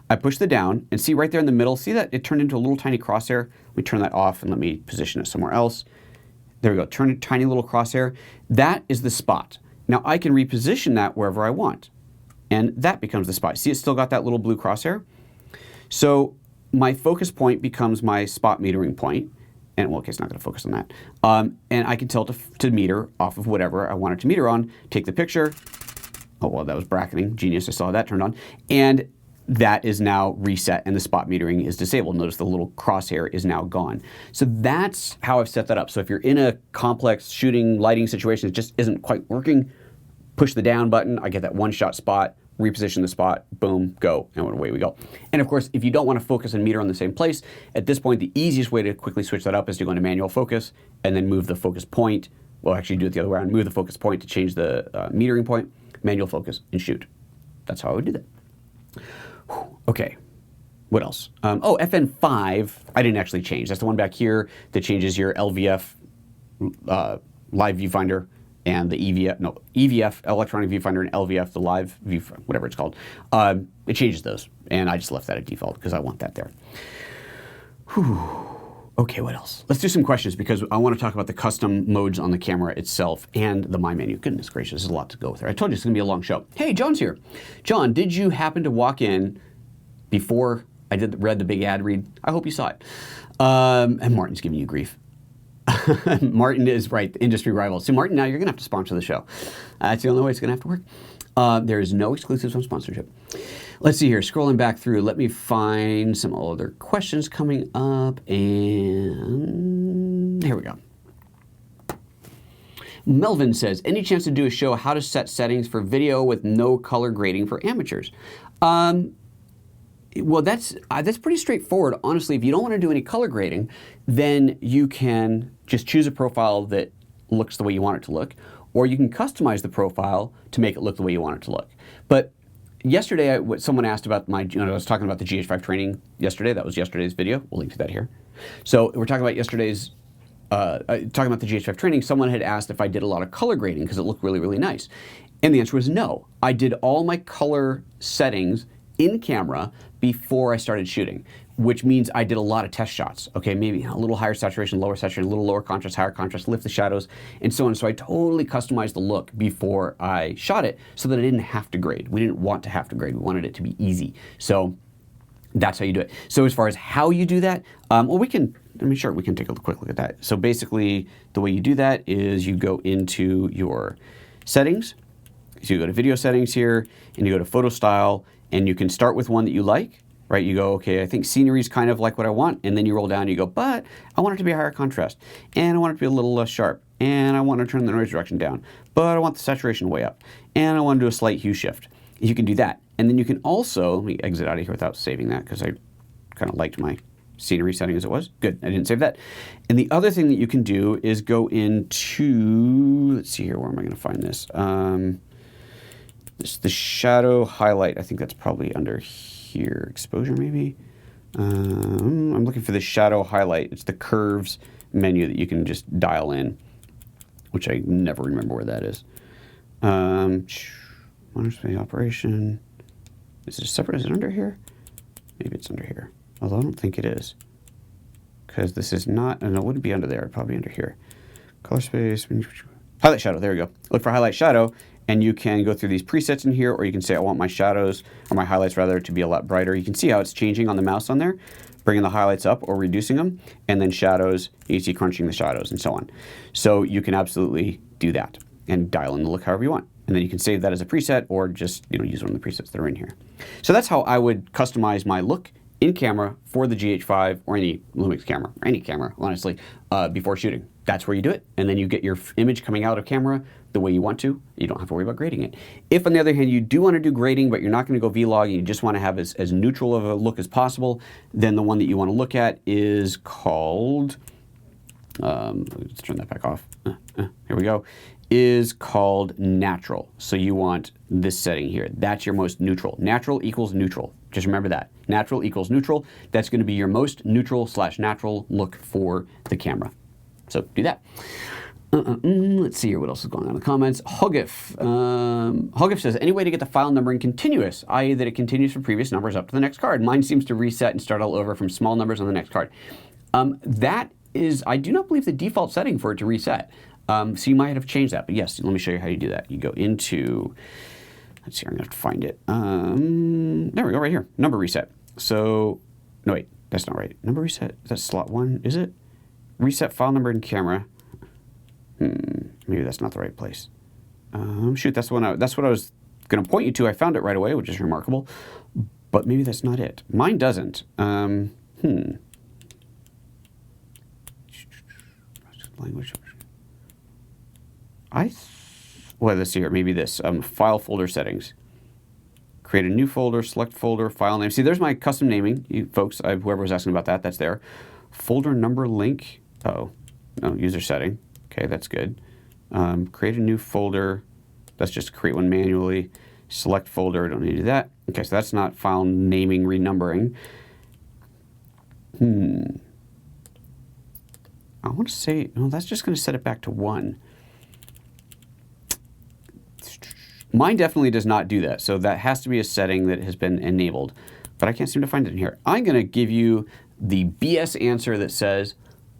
I push the down, and see right there in the middle, see that it turned into a little tiny crosshair? Let me turn that off and let me position it somewhere else. There we go, turn a tiny little crosshair. That is the spot. Now I can reposition that wherever I want, and that becomes the spot. See, it's still got that little blue crosshair? So my focus point becomes my spot metering point, and well, okay, it's not gonna focus on that. And I can tell it to meter off of whatever I want it to meter on, take the picture. Oh, well, that was bracketing, genius, I saw that turned on. And that is now reset and the spot metering is disabled. Notice the little crosshair is now gone. So that's how I've set that up. So if you're in a complex shooting lighting situation that just isn't quite working, push the down button, I get that one-shot spot, reposition the spot, boom, go, and away we go. And of course, if you don't want to focus and meter on the same place, at this point, the easiest way to quickly switch that up is to go into manual focus and then move the focus point. Well, actually do it the other way around, move the focus point to change the metering point, manual focus, and shoot. That's how I would do that. Okay, what else? Oh, FN5, I didn't actually change. That's the one back here that changes your LVF live viewfinder and the EVF, electronic viewfinder, and LVF, the live viewfinder, whatever it's called. It changes those, and I just left that at default because I want that there. Whew. Okay, what else? Let's do some questions because I want to talk about the custom modes on the camera itself and the My Menu. Goodness gracious, there's a lot to go with there. I told you it's going to be a long show. Hey, John's here. John, did you happen to walk in before I read the big ad read? I hope you saw it. And Martin's giving you grief. Martin is right, the industry rival. So Martin, now you're going to have to sponsor the show. That's the only way it's going to have to work. There is no exclusives on sponsorship. Let's see here, scrolling back through, let me find some other questions coming up, and here we go. Melvin says, any chance to do a show how to set settings for video with no color grading for amateurs? Well, that's pretty straightforward. Honestly, if you don't want to do any color grading, then you can just choose a profile that looks the way you want it to look, or you can customize the profile to make it look the way you want it to look. But yesterday, someone asked about I was talking about the GH5 training yesterday. That was yesterday's video. We'll link to that here. So we're talking about yesterday's, talking about the GH5 training. Someone had asked if I did a lot of color grading because it looked really, really nice. And the answer was no. I did all my color settings in camera before I started shooting, which means I did a lot of test shots. Okay, maybe a little higher saturation, a little lower contrast, higher contrast, lift the shadows, and so on. So I totally customized the look before I shot it so that I didn't have to grade. We didn't want to have to grade. We wanted it to be easy. So that's how you do it. So as far as how you do that, well, we can take a quick look at that. So basically, the way you do that is you go into your settings. So you go to video settings here, and you go to photo style, and you can start with one that you like, right? You go, okay, I think scenery is kind of like what I want, and then you roll down and you go, but I want it to be a higher contrast, and I want it to be a little less sharp, and I want to turn the noise reduction down, but I want the saturation way up, and I want to do a slight hue shift. You can do that. And then you can also, let me exit out of here without saving that because I kind of liked my scenery setting as it was. Good, I didn't save that. And the other thing that you can do is go into, let's see here, where am I going to find this? The shadow highlight, I think that's probably under here. Exposure maybe? I'm looking for the shadow highlight. It's the curves menu that you can just dial in, which I never remember where that is. Monitor space operation. Is it separate? Is it under here? Maybe it's under here. Although I don't think it is. Because this is not, and it wouldn't be under there, probably under here. Color space, highlight shadow, there we go. Look for highlight shadow, and you can go through these presets in here, or you can say I want my shadows, or my highlights rather, to be a lot brighter. You can see how it's changing on the mouse on there, bringing the highlights up or reducing them, and then shadows, you see crunching the shadows and so on. So you can absolutely do that and dial in the look however you want. And then you can save that as a preset or just use one of the presets that are in here. So that's how I would customize my look in camera for the GH5 or any Lumix camera, or any camera, honestly, before shooting. That's where you do it, and then you get your image coming out of camera the way you want to. You don't have to worry about grading it. If, on the other hand, you do want to do grading, but you're not going to go vlog and you just want to have as neutral of a look as possible, then the one that you want to look at is called, let's turn that back off. Here we go. Is called natural. So you want this setting here. That's your most neutral. Natural equals neutral. Just remember that. Natural equals neutral. That's going to be your most neutral / natural look for the camera. So do that. Let's see here what else is going on in the comments. Hogif. Hogif says, any way to get the file numbering continuous, i.e. that it continues from previous numbers up to the next card? Mine seems to reset and start all over from small numbers on the next card. That is, I do not believe, the default setting for it to reset. So you might have changed that, but yes, let me show you how you do that. You go into, let's see, I'm gonna have to find it. There we go, right here, number reset. So, no wait, that's not right. Number reset, that's slot 1, is it? Reset file number in camera. Maybe that's not the right place. Shoot, that's what I was gonna point you to. I found it right away, which is remarkable, but maybe that's not it. Mine doesn't. Language. Well, let's see here. Maybe this. File folder settings. Create a new folder, select folder, file name. See, there's my custom naming. You folks, whoever was asking about that, that's there. Folder number link. Oh, no, user setting. Okay, that's good. Create a new folder. Let's just create one manually. Select folder. Don't need to do that. Okay, so that's not file naming, renumbering. I want to say, no, that's just going to set it back to 1. Mine definitely does not do that, so that has to be a setting that has been enabled, but I can't seem to find it in here. I'm going to give you the BS answer that says,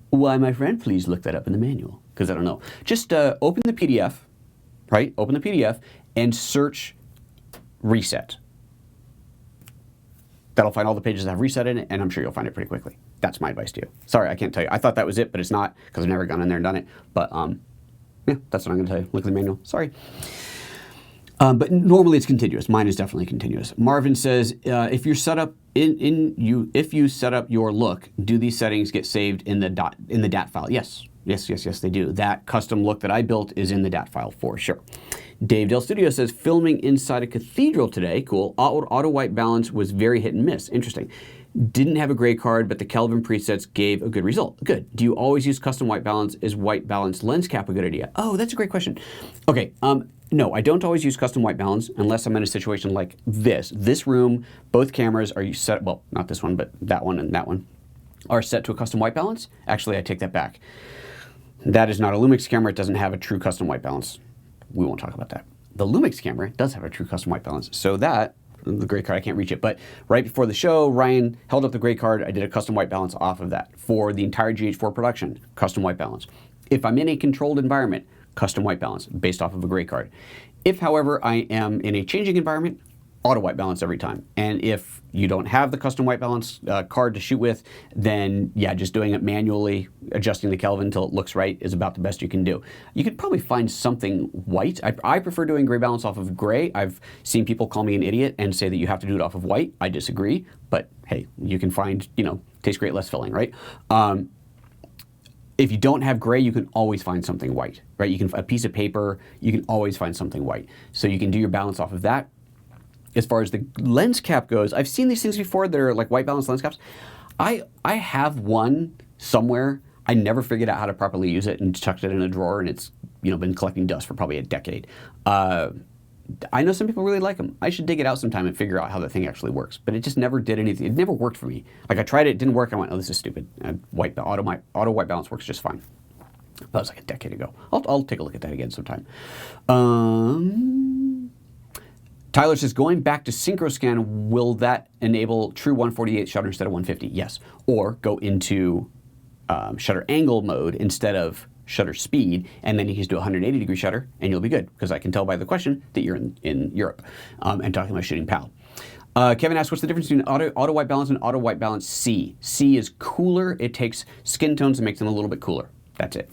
why, my friend, please look that up in the manual, because I don't know. Just open the PDF, right? Open the PDF and search reset. That'll find all the pages that have reset in it, and I'm sure you'll find it pretty quickly. That's my advice to you. Sorry, I can't tell you. I thought that was it, but it's not, because I've never gone in there and done it. But yeah, that's what I'm going to tell you. Look at the manual. Sorry. But normally it's continuous. Mine is definitely continuous. Marvin says, if you set up if you set up your look, do these settings get saved in the DAT file? Yes. Yes, they do. That custom look that I built is in the DAT file for sure. Dave Del Studio says, filming inside a cathedral today. Cool. Auto white balance was very hit and miss. Interesting. Didn't have a gray card, but the Kelvin presets gave a good result. Good. Do you always use custom white balance? Is white balance lens cap a good idea? Oh, that's a great question. Okay. No, I don't always use custom white balance unless I'm in a situation like this. This room, both cameras are set, well, not this one, but that one and that one, are set to a custom white balance. Actually, I take that back. That is not a Lumix camera. It doesn't have a true custom white balance. We won't talk about that. The Lumix camera does have a true custom white balance. So that, the gray card, I can't reach it. But right before the show, Ryan held up the gray card. I did a custom white balance off of that for the entire GH4 production, custom white balance. If I'm in a controlled environment, custom white balance based off of a gray card. If, however, I am in a changing environment, auto white balance every time. And if you don't have the custom white balance card to shoot with, then yeah, just doing it manually, adjusting the Kelvin until it looks right is about the best you can do. You could probably find something white. I prefer doing gray balance off of gray. I've seen people call me an idiot and say that you have to do it off of white. I disagree, but hey, you can find, tastes great, less filling, right? If you don't have gray, you can always find something white, right? You can, a piece of paper, you can always find something white. So you can do your balance off of that. As far as the lens cap goes, I've seen these things before that are like white balance lens caps. I have one somewhere. I never figured out how to properly use it and chucked it in a drawer, and it's been collecting dust for probably a decade. I know some people really like them. I should dig it out sometime and figure out how the thing actually works. But it just never did anything. It never worked for me. Like I tried it, didn't work. I went, oh, this is stupid. Auto white balance works just fine. That was like a decade ago. I'll take a look at that again sometime. Tyler says, going back to synchro scan, will that enable true 148 shutter instead of 150? Yes. Or go into shutter angle mode instead of shutter speed, and then you can just do a 180-degree shutter, and you'll be good, because I can tell by the question that you're in Europe and talking about shooting PAL. Kevin asks, what's the difference between auto white balance and auto white balance C? C is cooler. It takes skin tones and makes them a little bit cooler. That's it.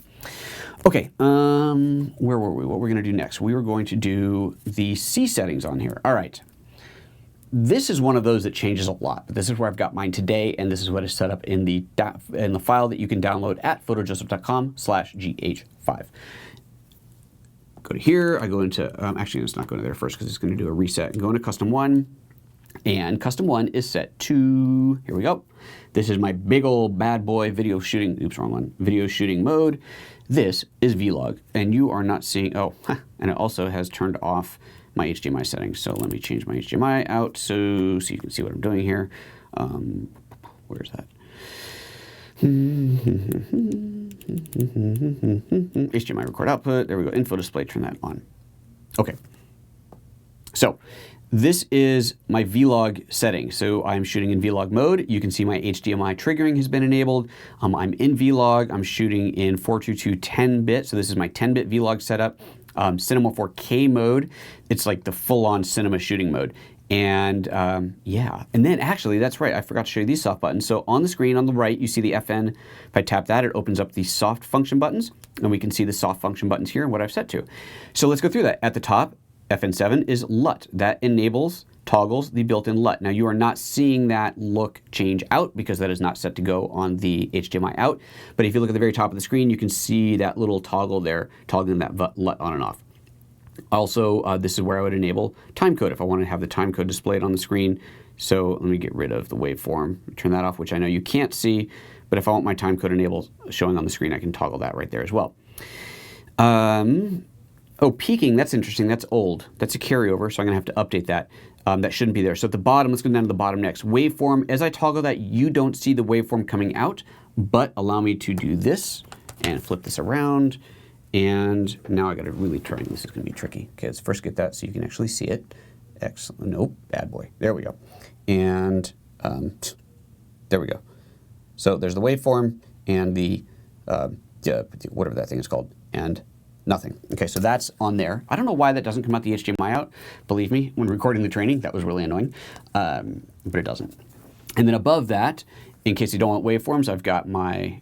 Okay, where were we? What we're going to do next? We were going to do the C settings on here. All right. This is one of those that changes a lot, but this is where I've got mine today, and this is what is set up in the file that you can download at photojoseph.com/gh5. Go to here. I go into, actually, let's not go into there first because it's going to do a reset. And go into Custom 1, and Custom 1 is set to, here we go. This is my big old bad boy video shooting, oops, wrong one, video shooting mode. This is Vlog, and you are not seeing, oh, and it also has turned off my HDMI settings. So let me change my HDMI out so you can see what I'm doing here. Where's that? HDMI record output. There we go. Info display. Turn that on. Okay. So this is my Vlog setting. So I'm shooting in Vlog mode. You can see my HDMI triggering has been enabled. I'm in Vlog. I'm shooting in 422 10-bit. So this is my 10-bit Vlog setup. Cinema 4K mode. It's like the full-on cinema shooting mode. And yeah, and then actually, that's right, I forgot to show you these soft buttons. So on the screen on the right, you see the FN. If I tap that, it opens up the soft function buttons, and we can see the soft function buttons here and what I've set to. So let's go through that. At the top, FN7 is LUT. That toggles the built-in LUT. Now you are not seeing that look change out because that is not set to go on the HDMI out. But if you look at the very top of the screen, you can see that little toggle there, toggling that LUT on and off. Also, this is where I would enable timecode if I want to have the timecode displayed on the screen. So let me get rid of the waveform, turn that off, which I know you can't see. But if I want my timecode enabled showing on the screen, I can toggle that right there as well. Oh, peaking, that's interesting. That's old. That's a carryover, so I'm going to have to update that. That shouldn't be there. So at the bottom, let's go down to the bottom next. Waveform, as I toggle that, you don't see the waveform coming out, but allow me to do this and flip this around. And now I got to really try, this is going to be tricky. Okay, let's first get that so you can actually see it. Excellent. Nope, bad boy. There we go. And there we go. So there's the waveform and the, whatever that thing is called, and nothing. Okay, so that's on there. I don't know why that doesn't come out the HDMI out. Believe me, when recording the training, that was really annoying, but it doesn't. And then above that, in case you don't want waveforms, I've got my,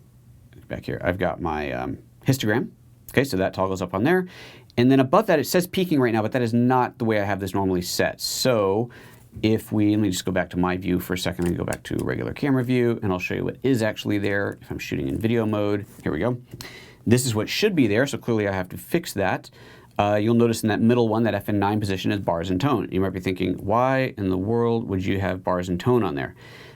back here, I've got my histogram. Okay, so that toggles up on there. And then above that, it says peaking right now, but that is not the way I have this normally set. So if we, let me just go back to my view for a second and go back to regular camera view, and I'll show you what is actually there if I'm shooting in video mode. Here we go. This is what should be there, so clearly I have to fix that. You'll notice in that middle one, that FN9 position is bars and tone. You might be thinking, why in the world would you have bars and tone on there?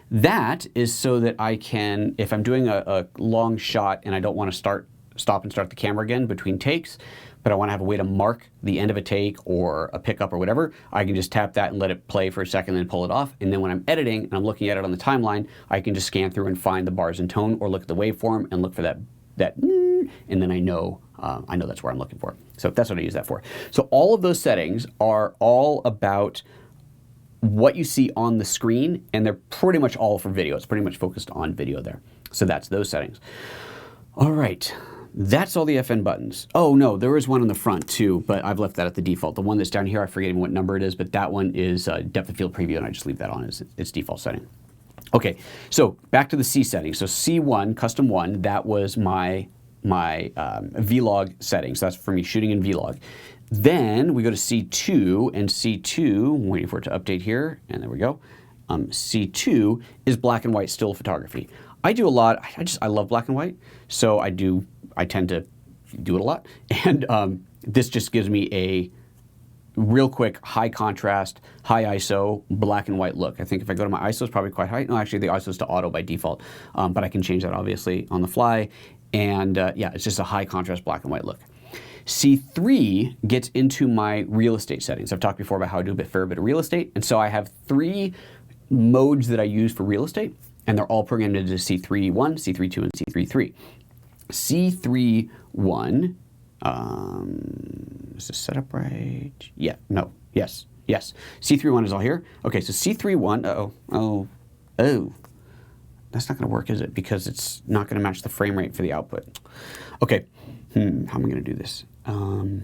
That is so that I can, if I'm doing a long shot and I don't want to stop and start the camera again between takes, but I want to have a way to mark the end of a take or a pickup or whatever, I can just tap that and let it play for a second and then pull it off. And then when I'm editing and I'm looking at it on the timeline, I can just scan through and find the bars and tone or look at the waveform and look for that and then I know that's where I'm looking for. So that's what I use that for. So all of those settings are all about what you see on the screen, and they're pretty much all for video. It's pretty much focused on video there. So that's those settings. All right. That's all the FN buttons. Oh no, there is one on the front too, but I've left that at the default. The one that's down here, I forget even what number it is, but that one is depth of field preview, and I just leave that on as its default setting. Okay, so back to the C settings. So C1, custom 1, that was my Vlog settings. That's for me shooting in Vlog. Then we go to C2, and C2, I'm waiting for it to update here, and there we go. C2 is black and white still photography. I do a lot, I love black and white, so I tend to do it a lot. And this just gives me a real quick, high contrast, high ISO, black and white look. I think if I go to my ISO, it's probably quite high. No, actually the ISO is to auto by default, but I can change that obviously on the fly. And yeah, it's just a high contrast black and white look. C3 gets into my real estate settings. I've talked before about how I do a fair bit of real estate. And so I have 3 modes that I use for real estate, and they're all programmed into C3.1, C3.2, and C3.3. C3.1, is this set up right? Yeah, no, yes. C3.1 is all here. Okay, so C3.1, oh. That's not gonna work, is it? Because it's not gonna match the frame rate for the output. Okay, How am I going to do this? I know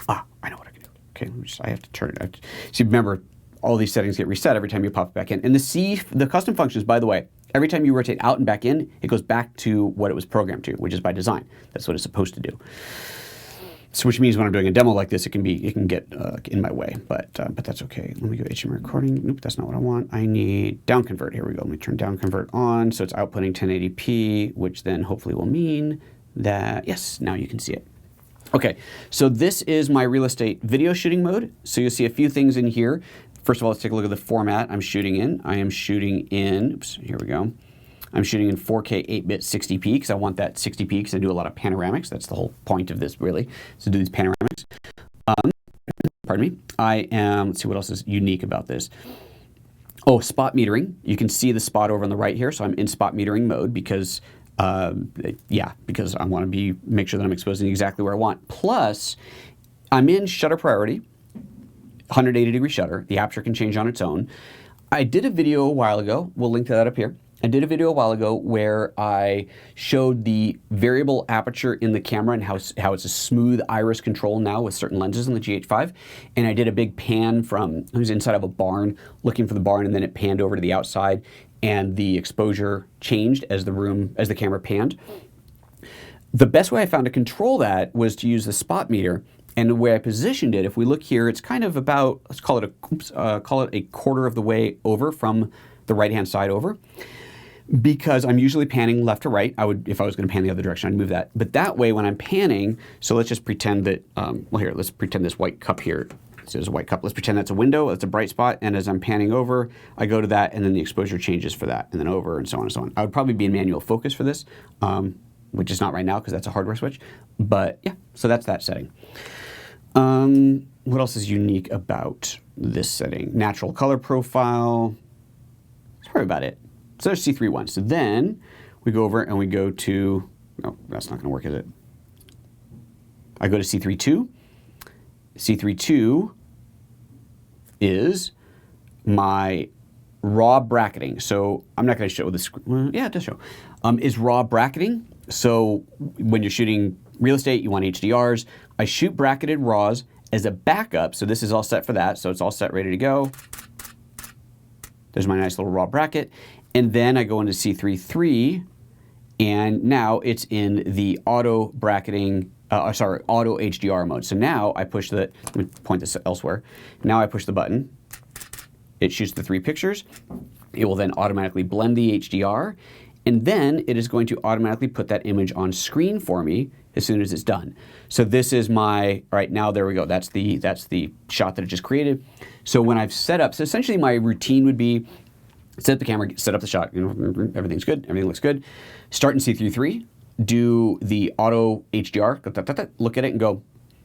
what I can do. Okay, I have to turn it. See, remember, all these settings get reset every time you pop it back in. And the custom functions, by the way, every time you rotate out and back in, it goes back to what it was programmed to, which is by design. That's what it's supposed to do. So, which means when I'm doing a demo like this, it can get in my way, but that's okay. Let me go HDMI recording. Nope, that's not what I want. I need down convert. Here we go. Let me turn down convert on, so it's outputting 1080p, which then hopefully will mean that yes, now you can see it. Okay, so this is my real estate video shooting mode. So you'll see a few things in here. First of all, let's take a look at the format I'm shooting in. I am shooting in. Oops, here we go. I'm shooting in 4K 8-bit 60p because I want that 60p because I do a lot of panoramics. That's the whole point of this, really, is to do these panoramics. Pardon me. Let's see what else is unique about this. Oh, spot metering. You can see the spot over on the right here. So I'm in spot metering mode because, because I want to make sure that I'm exposing exactly where I want. Plus, I'm in shutter priority, 180-degree shutter. The aperture can change on its own. I did a video a while ago. We'll link to that up here. I did a video a while ago where I showed the variable aperture in the camera and how it's a smooth iris control now with certain lenses in the GH5. And I did a big pan from, I was inside of a barn looking for the barn, and then it panned over to the outside and the exposure changed as the camera panned. The best way I found to control that was to use the spot meter. And the way I positioned it, if we look here, it's kind of about, let's call it a quarter of the way over from the right-hand side over. Because I'm usually panning left to right. If I was going to pan the other direction, I'd move that. But that way, when I'm panning, so let's just pretend that, let's pretend this white cup here. So there's a white cup. Let's pretend that's a window. That's a bright spot. And as I'm panning over, I go to that, and then the exposure changes for that, and then over, and so on and so on. I would probably be in manual focus for this, which is not right now because that's a hardware switch. But yeah, so that's that setting. What else is unique about this setting? Natural color profile. That's probably about it. So there's C3.1. So then we go over and we go to, no, that's not going to work, is it? I go to C3.2. C3.2 is my raw bracketing. So I'm not going to show the screen. Well, yeah, it does show. Is raw bracketing. So when you're shooting real estate, you want HDRs. I shoot bracketed RAWs as a backup. So this is all set for that. So it's all set, ready to go. There's my nice little raw bracket. And then I go into C3.3, and now it's in the auto bracketing, auto HDR mode. So now I push let me point this elsewhere. Now I push the button. It shoots the 3 pictures. It will then automatically blend the HDR, and then it is going to automatically put that image on screen for me as soon as it's done. So this is all right, now there we go. That's the shot that it just created. So when I've set up, so essentially my routine would be, set up the camera, set up the shot, everything's good, everything looks good. Start in C3.3, do the auto HDR, look at it and go,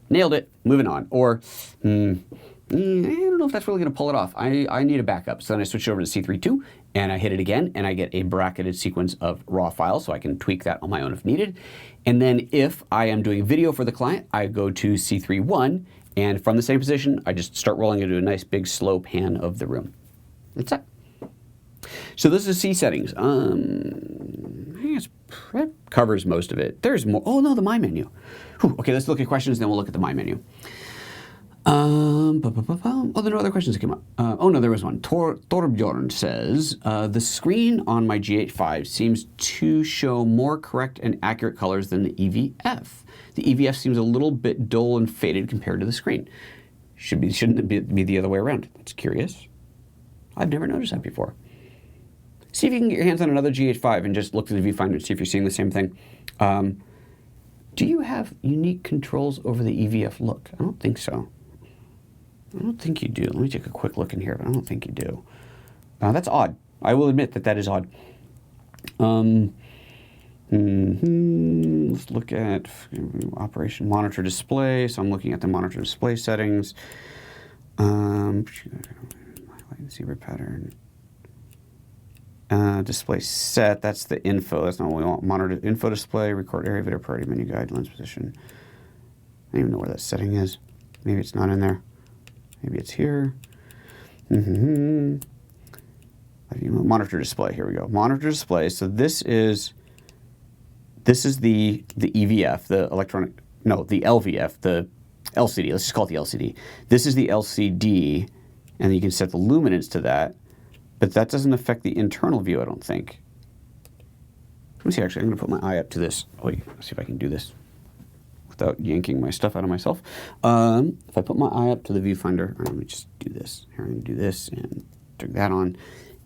nailed it, moving on. Or, I don't know if that's really gonna pull it off. I need a backup. So then I switch over to C3.2 and I hit it again and I get a bracketed sequence of raw files so I can tweak that on my own if needed. And then if I am doing video for the client, I go to C3.1 and from the same position, I just start rolling into a nice big slow pan of the room. That's it. So this is C settings. I think it covers most of it. There's more. Oh no, the My menu. Whew. Okay, let's look at questions, then we'll look at the My menu. Oh, there are no other questions that came up. Oh no, there was one. Torbjorn says, the screen on my GH5 seems to show more correct and accurate colors than the EVF. The EVF seems a little bit dull and faded compared to the screen. Shouldn't it be the other way around? That's curious. I've never noticed that before. See if you can get your hands on another GH5 and just look through the viewfinder and see if you're seeing the same thing. Do you have unique controls over the EVF look? I don't think so. I don't think you do. Let me take a quick look in here, but I don't think you do. That's odd. I will admit that is odd. Let's look at operation monitor display. So I'm looking at the monitor display settings. Latency pattern. Display set, that's the info. That's not what we want. Monitor info display, record area, video priority, menu guide, lens position. I don't even know where that setting is. Maybe it's not in there. Maybe it's here. Monitor display, here we go. Monitor display, so this is this is the EVF, the LVF, the LCD. Let's just call it the LCD. This is the LCD, and you can set the luminance to that, but that doesn't affect the internal view, I don't think. Let me see, actually, I'm going to put my eye up to this. Wait, let's see if I can do this without yanking my stuff out of myself. If I put my eye up to the viewfinder, let me just do this. Here, I'm going to do this and turn that on.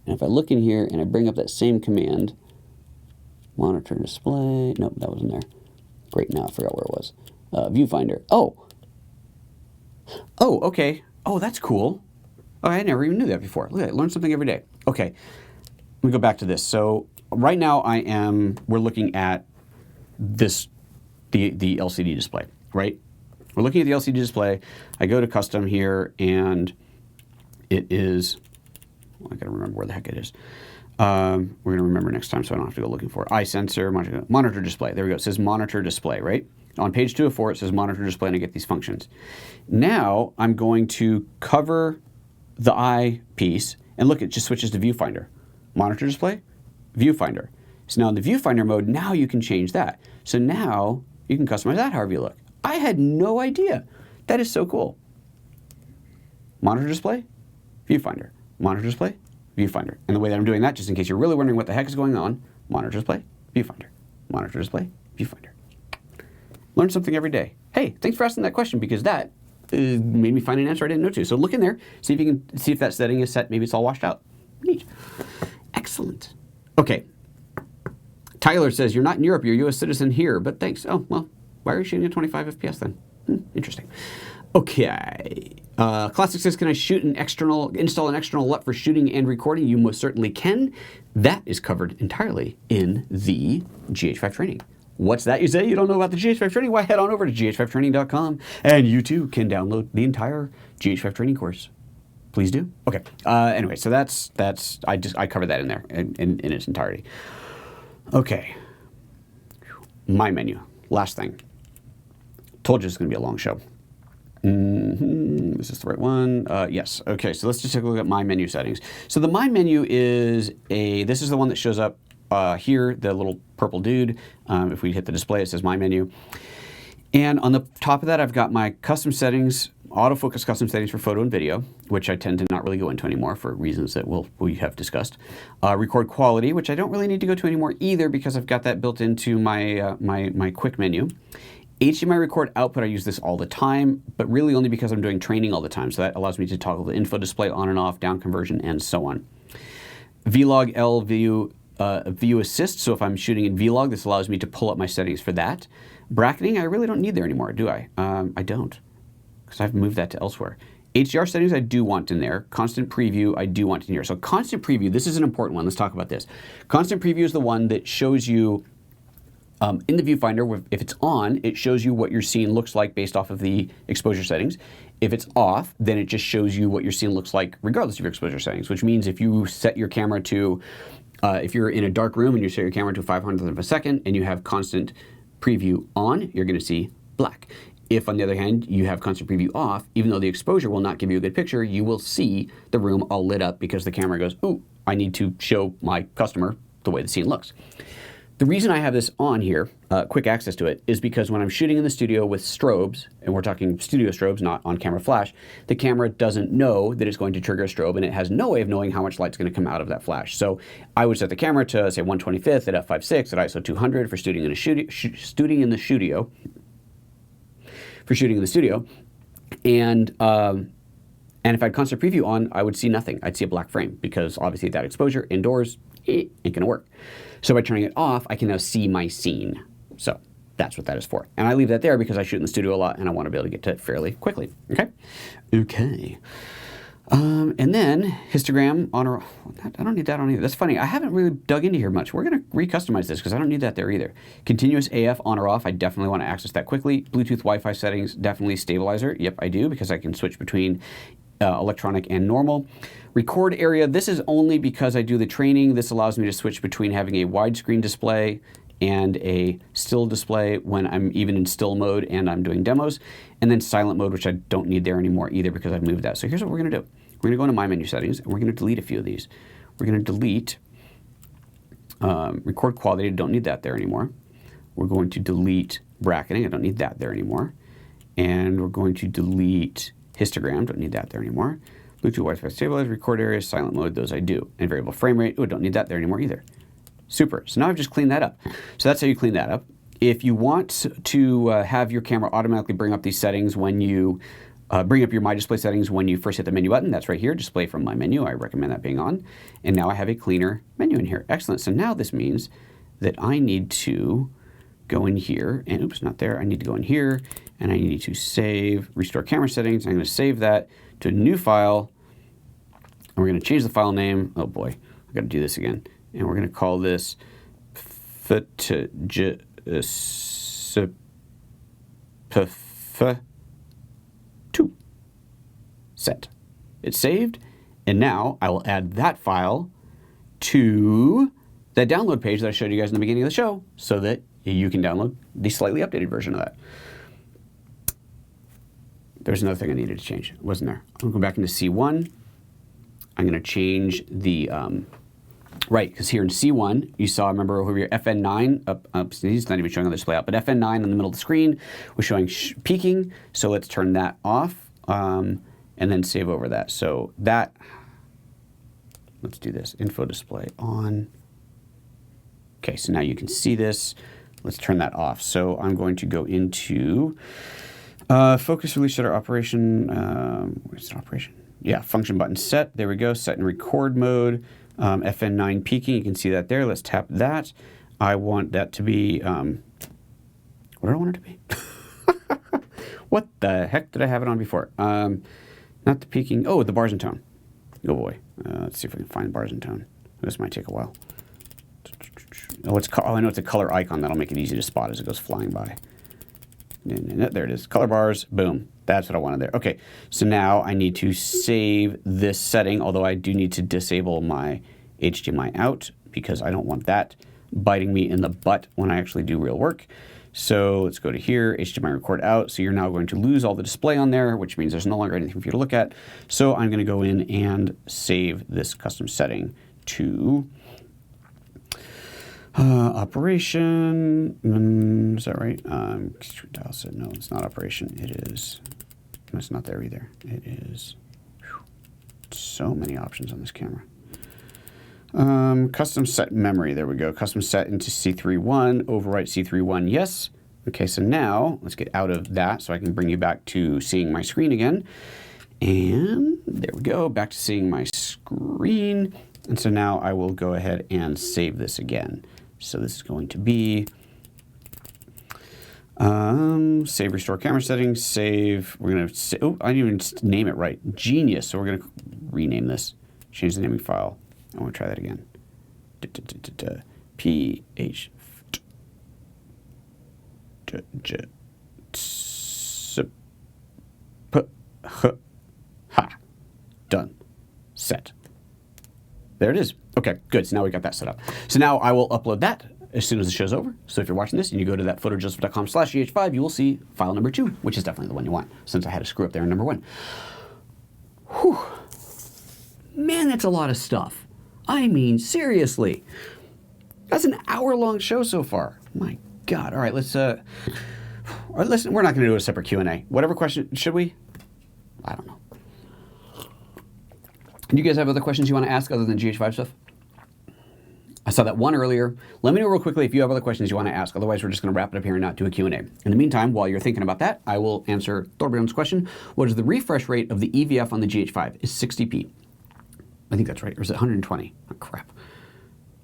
And if I look in here and I bring up that same command, monitor display, nope, that wasn't there. Great, now I forgot where it was. Viewfinder, oh, okay. Oh, that's cool. Oh, I never even knew that before. Look at that, learn something every day. Okay, let me go back to this. So right now we're looking at this, the LCD display, right? We're looking at the LCD display. I go to custom here and it is, well, I gotta remember where the heck it is. We're gonna remember next time so I don't have to go looking for it. Eye sensor, monitor display. There we go, it says monitor display, right? On page 2 of 4, it says monitor display and I get these functions. Now I'm going to cover the eye piece and look, it just switches to viewfinder. Monitor display, viewfinder. So now in the viewfinder mode, now you can change that. So now you can customize that however you look. I had no idea. That is so cool. Monitor display, viewfinder. Monitor display, viewfinder. And the way that I'm doing that, just in case you're really wondering what the heck is going on, monitor display, viewfinder. Monitor display, viewfinder. Learn something every day. Hey, thanks for asking that question because that made me find an answer I didn't know to. So look in there, see if you can see if that setting is set. Maybe it's all washed out. Neat. Excellent. Okay. Tyler says, you're not in Europe, you're a US citizen here, but thanks. Oh, well, why are you shooting at 25 FPS then? Interesting. Okay. Classic says, can I install an external LUT for shooting and recording? You most certainly can. That is covered entirely in the GH5 training. What's that you say? You don't know about the GH5 training? Why head on over to gh5training.com and you too can download the entire GH5 training course. Please do. Okay. Anyway, so I covered that in there in its entirety. Okay. My menu. Last thing. Told you it's going to be a long show. Is this the right one? Yes. Okay, so let's just take a look at my menu settings. So the my menu is this is the one that shows up here, the little purple dude. If we hit the display, it says my menu. And on the top of that, I've got my custom settings, autofocus custom settings for photo and video, which I tend to not really go into anymore for reasons that we have discussed. Record quality, which I don't really need to go to anymore either because I've got that built into my my quick menu. HDMI record output, I use this all the time, but really only because I'm doing training all the time. So that allows me to toggle the info display on and off, down conversion, and so on. Vlog L view assist. So if I'm shooting in Vlog, this allows me to pull up my settings for that. Bracketing, I really don't need there anymore, do I? I don't, because I've moved that to elsewhere. HDR settings, I do want in there. Constant preview, I do want in here. So constant preview, this is an important one. Let's talk about this. Constant preview is the one that shows you in the viewfinder, if it's on, it shows you what your scene looks like based off of the exposure settings. If it's off, then it just shows you what your scene looks like regardless of your exposure settings, which means if you set your camera to, if you're in a dark room and you set your camera to 500th of a second and you have constant preview on, you're going to see black. If, on the other hand, you have constant preview off, even though the exposure will not give you a good picture, you will see the room all lit up because the camera goes, ooh, I need to show my customer the way the scene looks. The reason I have this on here, quick access to it, is because when I'm shooting in the studio with strobes, and we're talking studio strobes, not on-camera flash, the camera doesn't know that it's going to trigger a strobe, and it has no way of knowing how much light's going to come out of that flash. So I would set the camera to, say, 1/25 at f/5.6 at ISO 200 for shooting in the studio. And if I had constant preview on, I would see nothing. I'd see a black frame because obviously at that exposure, indoors, it ain't gonna work. So by turning it off, I can now see my scene. So that's what that is for. And I leave that there because I shoot in the studio a lot and I want to be able to get to it fairly quickly. Okay? Okay. And then histogram on or I don't need that on either. That's funny. I haven't really dug into here much. We're going to recustomize this because I don't need that there either. Continuous AF on or off. I definitely want to access that quickly. Bluetooth Wi-Fi settings, definitely stabilizer. Yep, I do because I can switch between electronic and normal. Record area. This is only because I do the training. This allows me to switch between having a widescreen display and a still display when I'm even in still mode and I'm doing demos, and then silent mode, which I don't need there anymore either because I've moved that. So here's what we're going to do. We're going to go into My Menu Settings, and we're going to delete a few of these. We're going to delete record quality. Don't need that there anymore. We're going to delete bracketing. I don't need that there anymore. And we're going to delete histogram. Don't need that there anymore. Bluetooth, Wi-Fi stabilized, record area, silent mode, those I do. And variable frame rate, oh, don't need that there anymore either. Super. So now I've just cleaned that up. So that's how you clean that up. If you want to have your camera automatically bring up these settings when you bring up your My Display settings when you first hit the menu button, that's right here, display from my menu. I recommend that being on. And now I have a cleaner menu in here. Excellent. So now this means that I need to go in here, and oops, not there. I need to go in here, and I need to save, restore camera settings. I'm going to save that to a new file, and we're going to change the file name. Oh boy, I've got to do this again. And we're going to call this PhotoJoseph's set. It's saved, and now I will add that file to that download page that I showed you guys in the beginning of the show so that you can download the slightly updated version of that. There's another thing I needed to change, wasn't there? I'm going to go back into C1. I'm going to change the, right, because here in C1, you saw, remember over here, FN9, he's not even showing on the display out, but FN9 in the middle of the screen was showing peaking, so let's turn that off and then save over that. So that, let's do this, info display on. Okay, so now you can see this. Let's turn that off. So I'm going to go into focus, release, shutter, operation. Where's the operation? Yeah, function button set. There we go. Set in record mode. FN9 peaking. You can see that there. Let's tap that. I want that to be. What do I want it to be? What the heck did I have it on before? Not the peaking. Oh, the bars and tone. Oh boy. Let's see if we can find bars and tone. This might take a while. Oh, I know it's a color icon. That'll make it easy to spot as it goes flying by. There it is. Color bars. Boom. That's what I wanted there. Okay. So now I need to save this setting, although I do need to disable my HDMI out because I don't want that biting me in the butt when I actually do real work. So let's go to here, HDMI record out. So you're now going to lose all the display on there, which means there's no longer anything for you to look at. So I'm going to go in and save this custom setting to operation, is that right? Dial set, no, it's not operation. It is, no, it's not there either. It is, so many options on this camera. Custom set memory, there we go. Custom set into C3.1, overwrite C3.1, yes. Okay, so now let's get out of that so I can bring you back to seeing my screen again. And there we go, back to seeing my screen. And so now I will go ahead and save this again. So this is going to be save, restore camera settings, save. We're going to, oh, I didn't even name it right. Genius. So we're going to rename this, change the naming file. I want to try that again. PH. Done. Set. There it is. Okay, good. So now we got that set up. So now I will upload that as soon as the show's over. So if you're watching this and you go to that photojoseph.com/GH5, you will see file number 2, which is definitely the one you want, since I had a screw up there in number 1. Whew. Man, that's a lot of stuff. I mean, seriously. That's an hour-long show so far. My God. All right, listen, we're not going to do a separate Q&A. Whatever question, should we? I don't know. Do you guys have other questions you want to ask other than GH5 stuff? I saw that one earlier. Let me know real quickly if you have other questions you want to ask. Otherwise, we're just going to wrap it up here and not do a Q&A. In the meantime, while you're thinking about that, I will answer Thorbjorn's question. What is the refresh rate of the EVF on the GH5? Is 60p. I think that's right. Or is it 120? Oh, crap.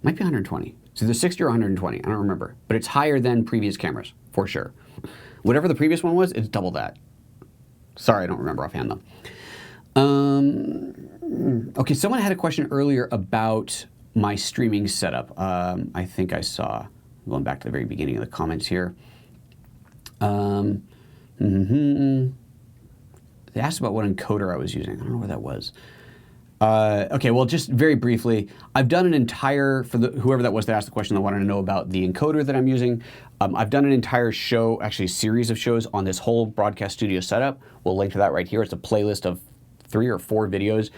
Might be 120. It's either 60 or 120. I don't remember. But it's higher than previous cameras, for sure. Whatever the previous one was, it's double that. Sorry, I don't remember offhand, though. Okay, someone had a question earlier about my streaming setup. I think I saw, going back to the very beginning of the comments here. They asked about what encoder I was using. I don't know where that was. Okay, well, just very briefly, I've done an entire, for whoever that was that asked the question that wanted to know about the encoder that I'm using, I've done an entire show, actually a series of shows on this whole broadcast studio setup. We'll link to that right here. It's a playlist of 3 or 4 videos.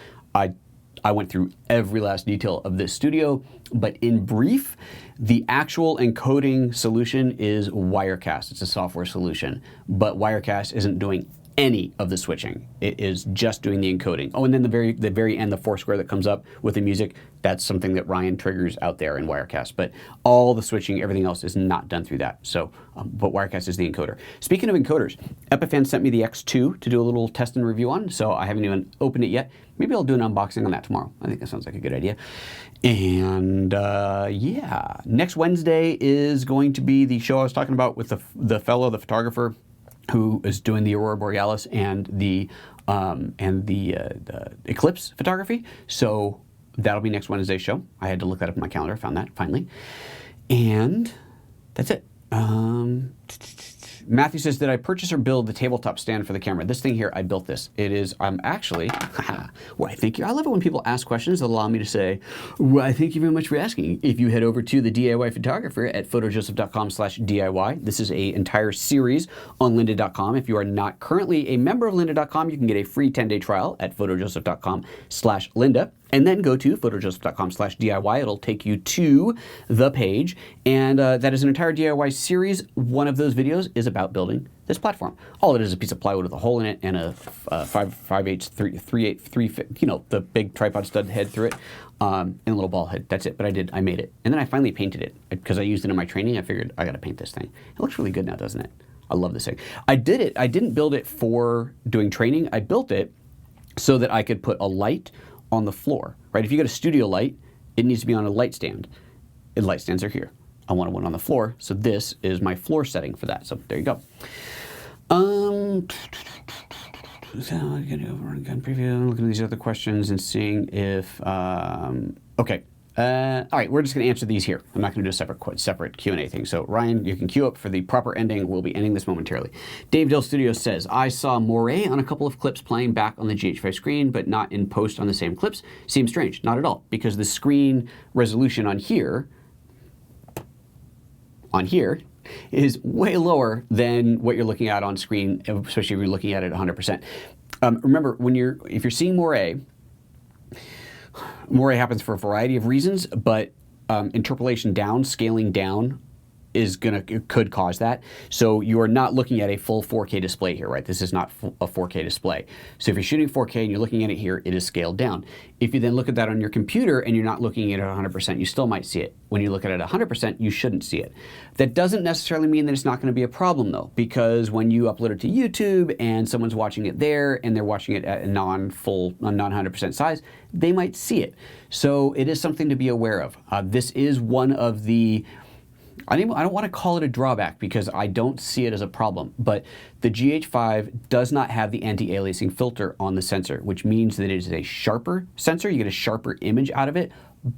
I went through every last detail of this studio, but in brief, the actual encoding solution is Wirecast. It's a software solution, but Wirecast isn't doing any of the switching. It is just doing the encoding. Oh, and then the very end, the four square that comes up with the music, that's something that Ryan triggers out there in Wirecast. But all the switching, everything else is not done through that. So, but Wirecast is the encoder. Speaking of encoders, Epiphan sent me the X2 to do a little test and review on, so I haven't even opened it yet. Maybe I'll do an unboxing on that tomorrow. I think that sounds like a good idea. And yeah, next Wednesday is going to be the show I was talking about with the photographer, who is doing the Aurora Borealis and the eclipse photography. So that'll be next Wednesday's show. I had to look that up in my calendar, found that finally. And that's it. Matthew says, did I purchase or build the tabletop stand for the camera? This thing here, I built this. It is, actually, why, thank you. I love it when people ask questions that allow me to say, well, thank you very much for asking. If you head over to the DIY photographer at PhotoJoseph.com/DIY, this is an entire series on lynda.com. If you are not currently a member of lynda.com, you can get a free 10-day trial at PhotoJoseph.com/Lynda. And then go to PhotoJoseph.com/DIY. It'll take you to the page. And that is an entire DIY series. One of those videos is about building this platform. All it is a piece of plywood with a hole in it and a 5/8, 3/8, you know, the big tripod stud head through it, and a little ball head. That's it. But I made it. And then I finally painted it because I used it in my training. I figured I got to paint this thing. It looks really good now, doesn't it? I love this thing. I didn't build it for doing training. I built it so that I could put a light on the floor, right? If you got a studio light, it needs to be on a light stand. And light stands are here. I wanted one on the floor, so this is my floor setting for that. So there you go. So I'm going to run gun preview, looking at these other questions and seeing if, okay. All right, we're just going to answer these here. I'm not going to do a separate Q&A thing. So Ryan, you can queue up for the proper ending. We'll be ending this momentarily. Dave Dill Studios says, I saw Moray on a couple of clips playing back on the GH5 screen, but not in post on the same clips. Seems strange. Not at all, because the screen resolution on here is way lower than what you're looking at on screen, especially if you're looking at it 100%. Remember, if you're seeing Moray happens for a variety of reasons, but interpolation down, scaling down could cause that. So you are not looking at a full 4K display here, right? This is not a 4K display. So if you're shooting 4K and you're looking at it here, it is scaled down. If you then look at that on your computer and you're not looking at it at 100%, you still might see it. When you look at it at 100%, you shouldn't see it. That doesn't necessarily mean that it's not going to be a problem though, because when you upload it to YouTube and someone's watching it there and they're watching it at a non-full, non-100% size, they might see it. So it is something to be aware of. This is one of the, I don't want to call it a drawback because I don't see it as a problem, but the GH5 does not have the anti-aliasing filter on the sensor, which means that it is a sharper sensor. You get a sharper image out of it,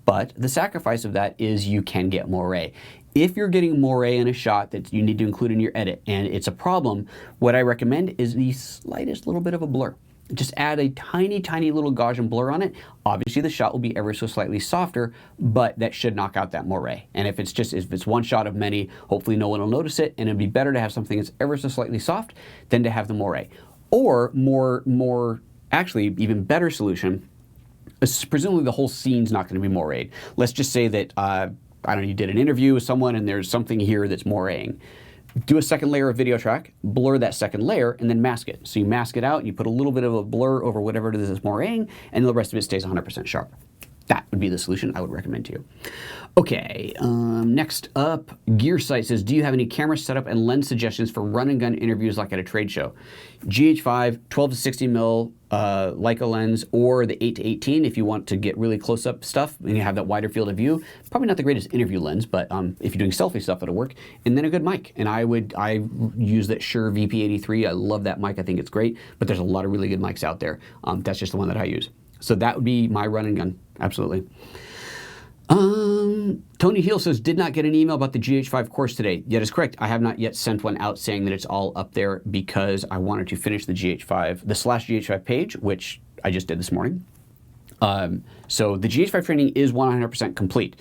but the sacrifice of that is you can get Moray. If you're getting Moray in a shot that you need to include in your edit and it's a problem, what I recommend is the slightest little bit of a blur. Just add a tiny, tiny little Gaussian blur on it. Obviously the shot will be ever so slightly softer, but that should knock out that Moray. And if it's one shot of many, hopefully no one will notice it, and it'd be better to have something that's ever so slightly soft than to have the Moray. Or actually even better solution, presumably the whole scene's not going to be Morayed. Let's just say that, I don't know, you did an interview with someone and there's something here that's Moraying. Do a second layer of video track, blur that second layer, and then mask it. So you mask it out, and you put a little bit of a blur over whatever it is that's Moraying, and the rest of it stays 100% sharp. That would be the solution I would recommend to you. Okay, next up, Gearsight says, do you have any camera setup and lens suggestions for run and gun interviews like at a trade show? GH5, 12 to 60 mil Leica lens, or the 8 to 18 if you want to get really close up stuff and you have that wider field of view. Probably not the greatest interview lens, but if you're doing selfie stuff, it'll work. And then a good mic. And I use that Shure VP83. I love that mic. I think it's great, but there's a lot of really good mics out there. That's just the one that I use. So that would be my run and gun. Absolutely. Tony Heel says, did not get an email about the GH5 course today. That is correct. I have not yet sent one out saying that it's all up there because I wanted to finish the GH5, the /GH5 page, which I just did this morning. So the GH5 training is 100% complete.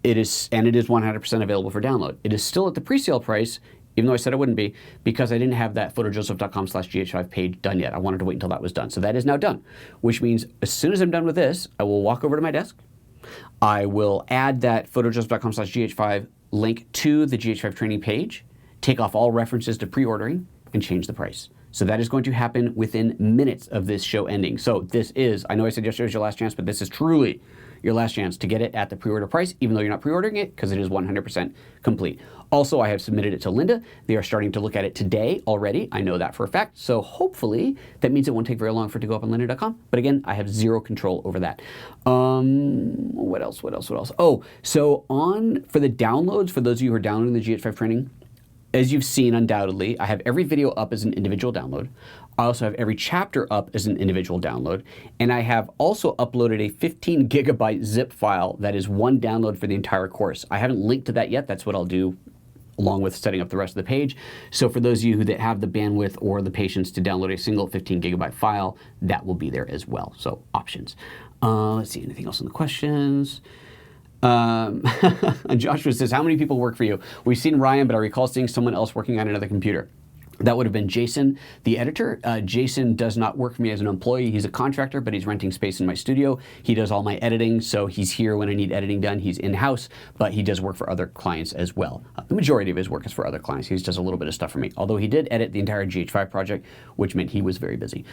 It is 100% available for download. It is still at the pre-sale price even though I said I wouldn't be, because I didn't have that photojoseph.com/gh5 page done yet. I wanted to wait until that was done. So that is now done, which means as soon as I'm done with this, I will walk over to my desk. I will add that photojoseph.com/gh5 link to the GH5 training page, take off all references to pre-ordering, and change the price. So that is going to happen within minutes of this show ending. So this is, I know I said yesterday was your last chance, but this is truly your last chance to get it at the pre-order price, even though you're not pre-ordering it, because it is 100% complete. Also, I have submitted it to Linda. They are starting to look at it today already. I know that for a fact. So hopefully that means it won't take very long for it to go up on lynda.com. But again, I have zero control over that. What else? Oh, so for the downloads, for those of you who are downloading the GH5 training, as you've seen, undoubtedly, I have every video up as an individual download. I also have every chapter up as an individual download. And I have also uploaded a 15 gigabyte zip file that is one download for the entire course. I haven't linked to that yet. That's what I'll do along with setting up the rest of the page. So for those of you that have the bandwidth or the patience to download a single 15 gigabyte file, that will be there as well. So options. Let's see, anything else in the questions? Joshua says, how many people work for you? We've seen Ryan, but I recall seeing someone else working on another computer. That would have been Jason, the editor. Jason does not work for me as an employee. He's a contractor, but he's renting space in my studio. He does all my editing, so he's here when I need editing done. He's in-house, but he does work for other clients as well. The majority of his work is for other clients. He just does a little bit of stuff for me, although he did edit the entire GH5 project, which meant he was very busy.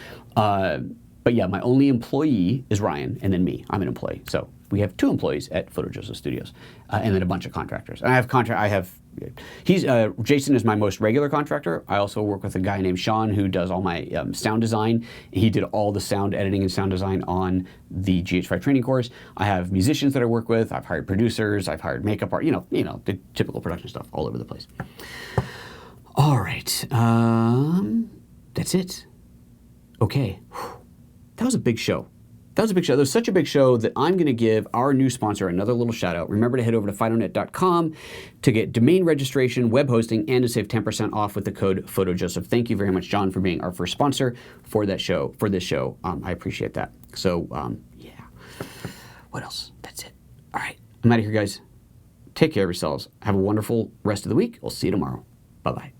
But yeah, my only employee is Ryan, and then me. I'm an employee. So we have 2 employees at PhotoJoseph Studios, and then a bunch of contractors. And Jason is my most regular contractor. I also work with a guy named Sean who does all my sound design. He did all the sound editing and sound design on the GH5 training course. I have musicians that I work with. I've hired producers. I've hired makeup art. You know, the typical production stuff all over the place. All right, that's it. Okay. That was a big show. That was a big show. That was such a big show that I'm going to give our new sponsor another little shout out. Remember to head over to phytonet.com to get domain registration, web hosting, and to save 10% off with the code PhotoJoseph. Thank you very much, John, for being our first sponsor for that show. For this show, I appreciate that. So yeah. What else? That's it. All right, I'm out of here, guys. Take care of yourselves. Have a wonderful rest of the week. We'll see you tomorrow. Bye bye.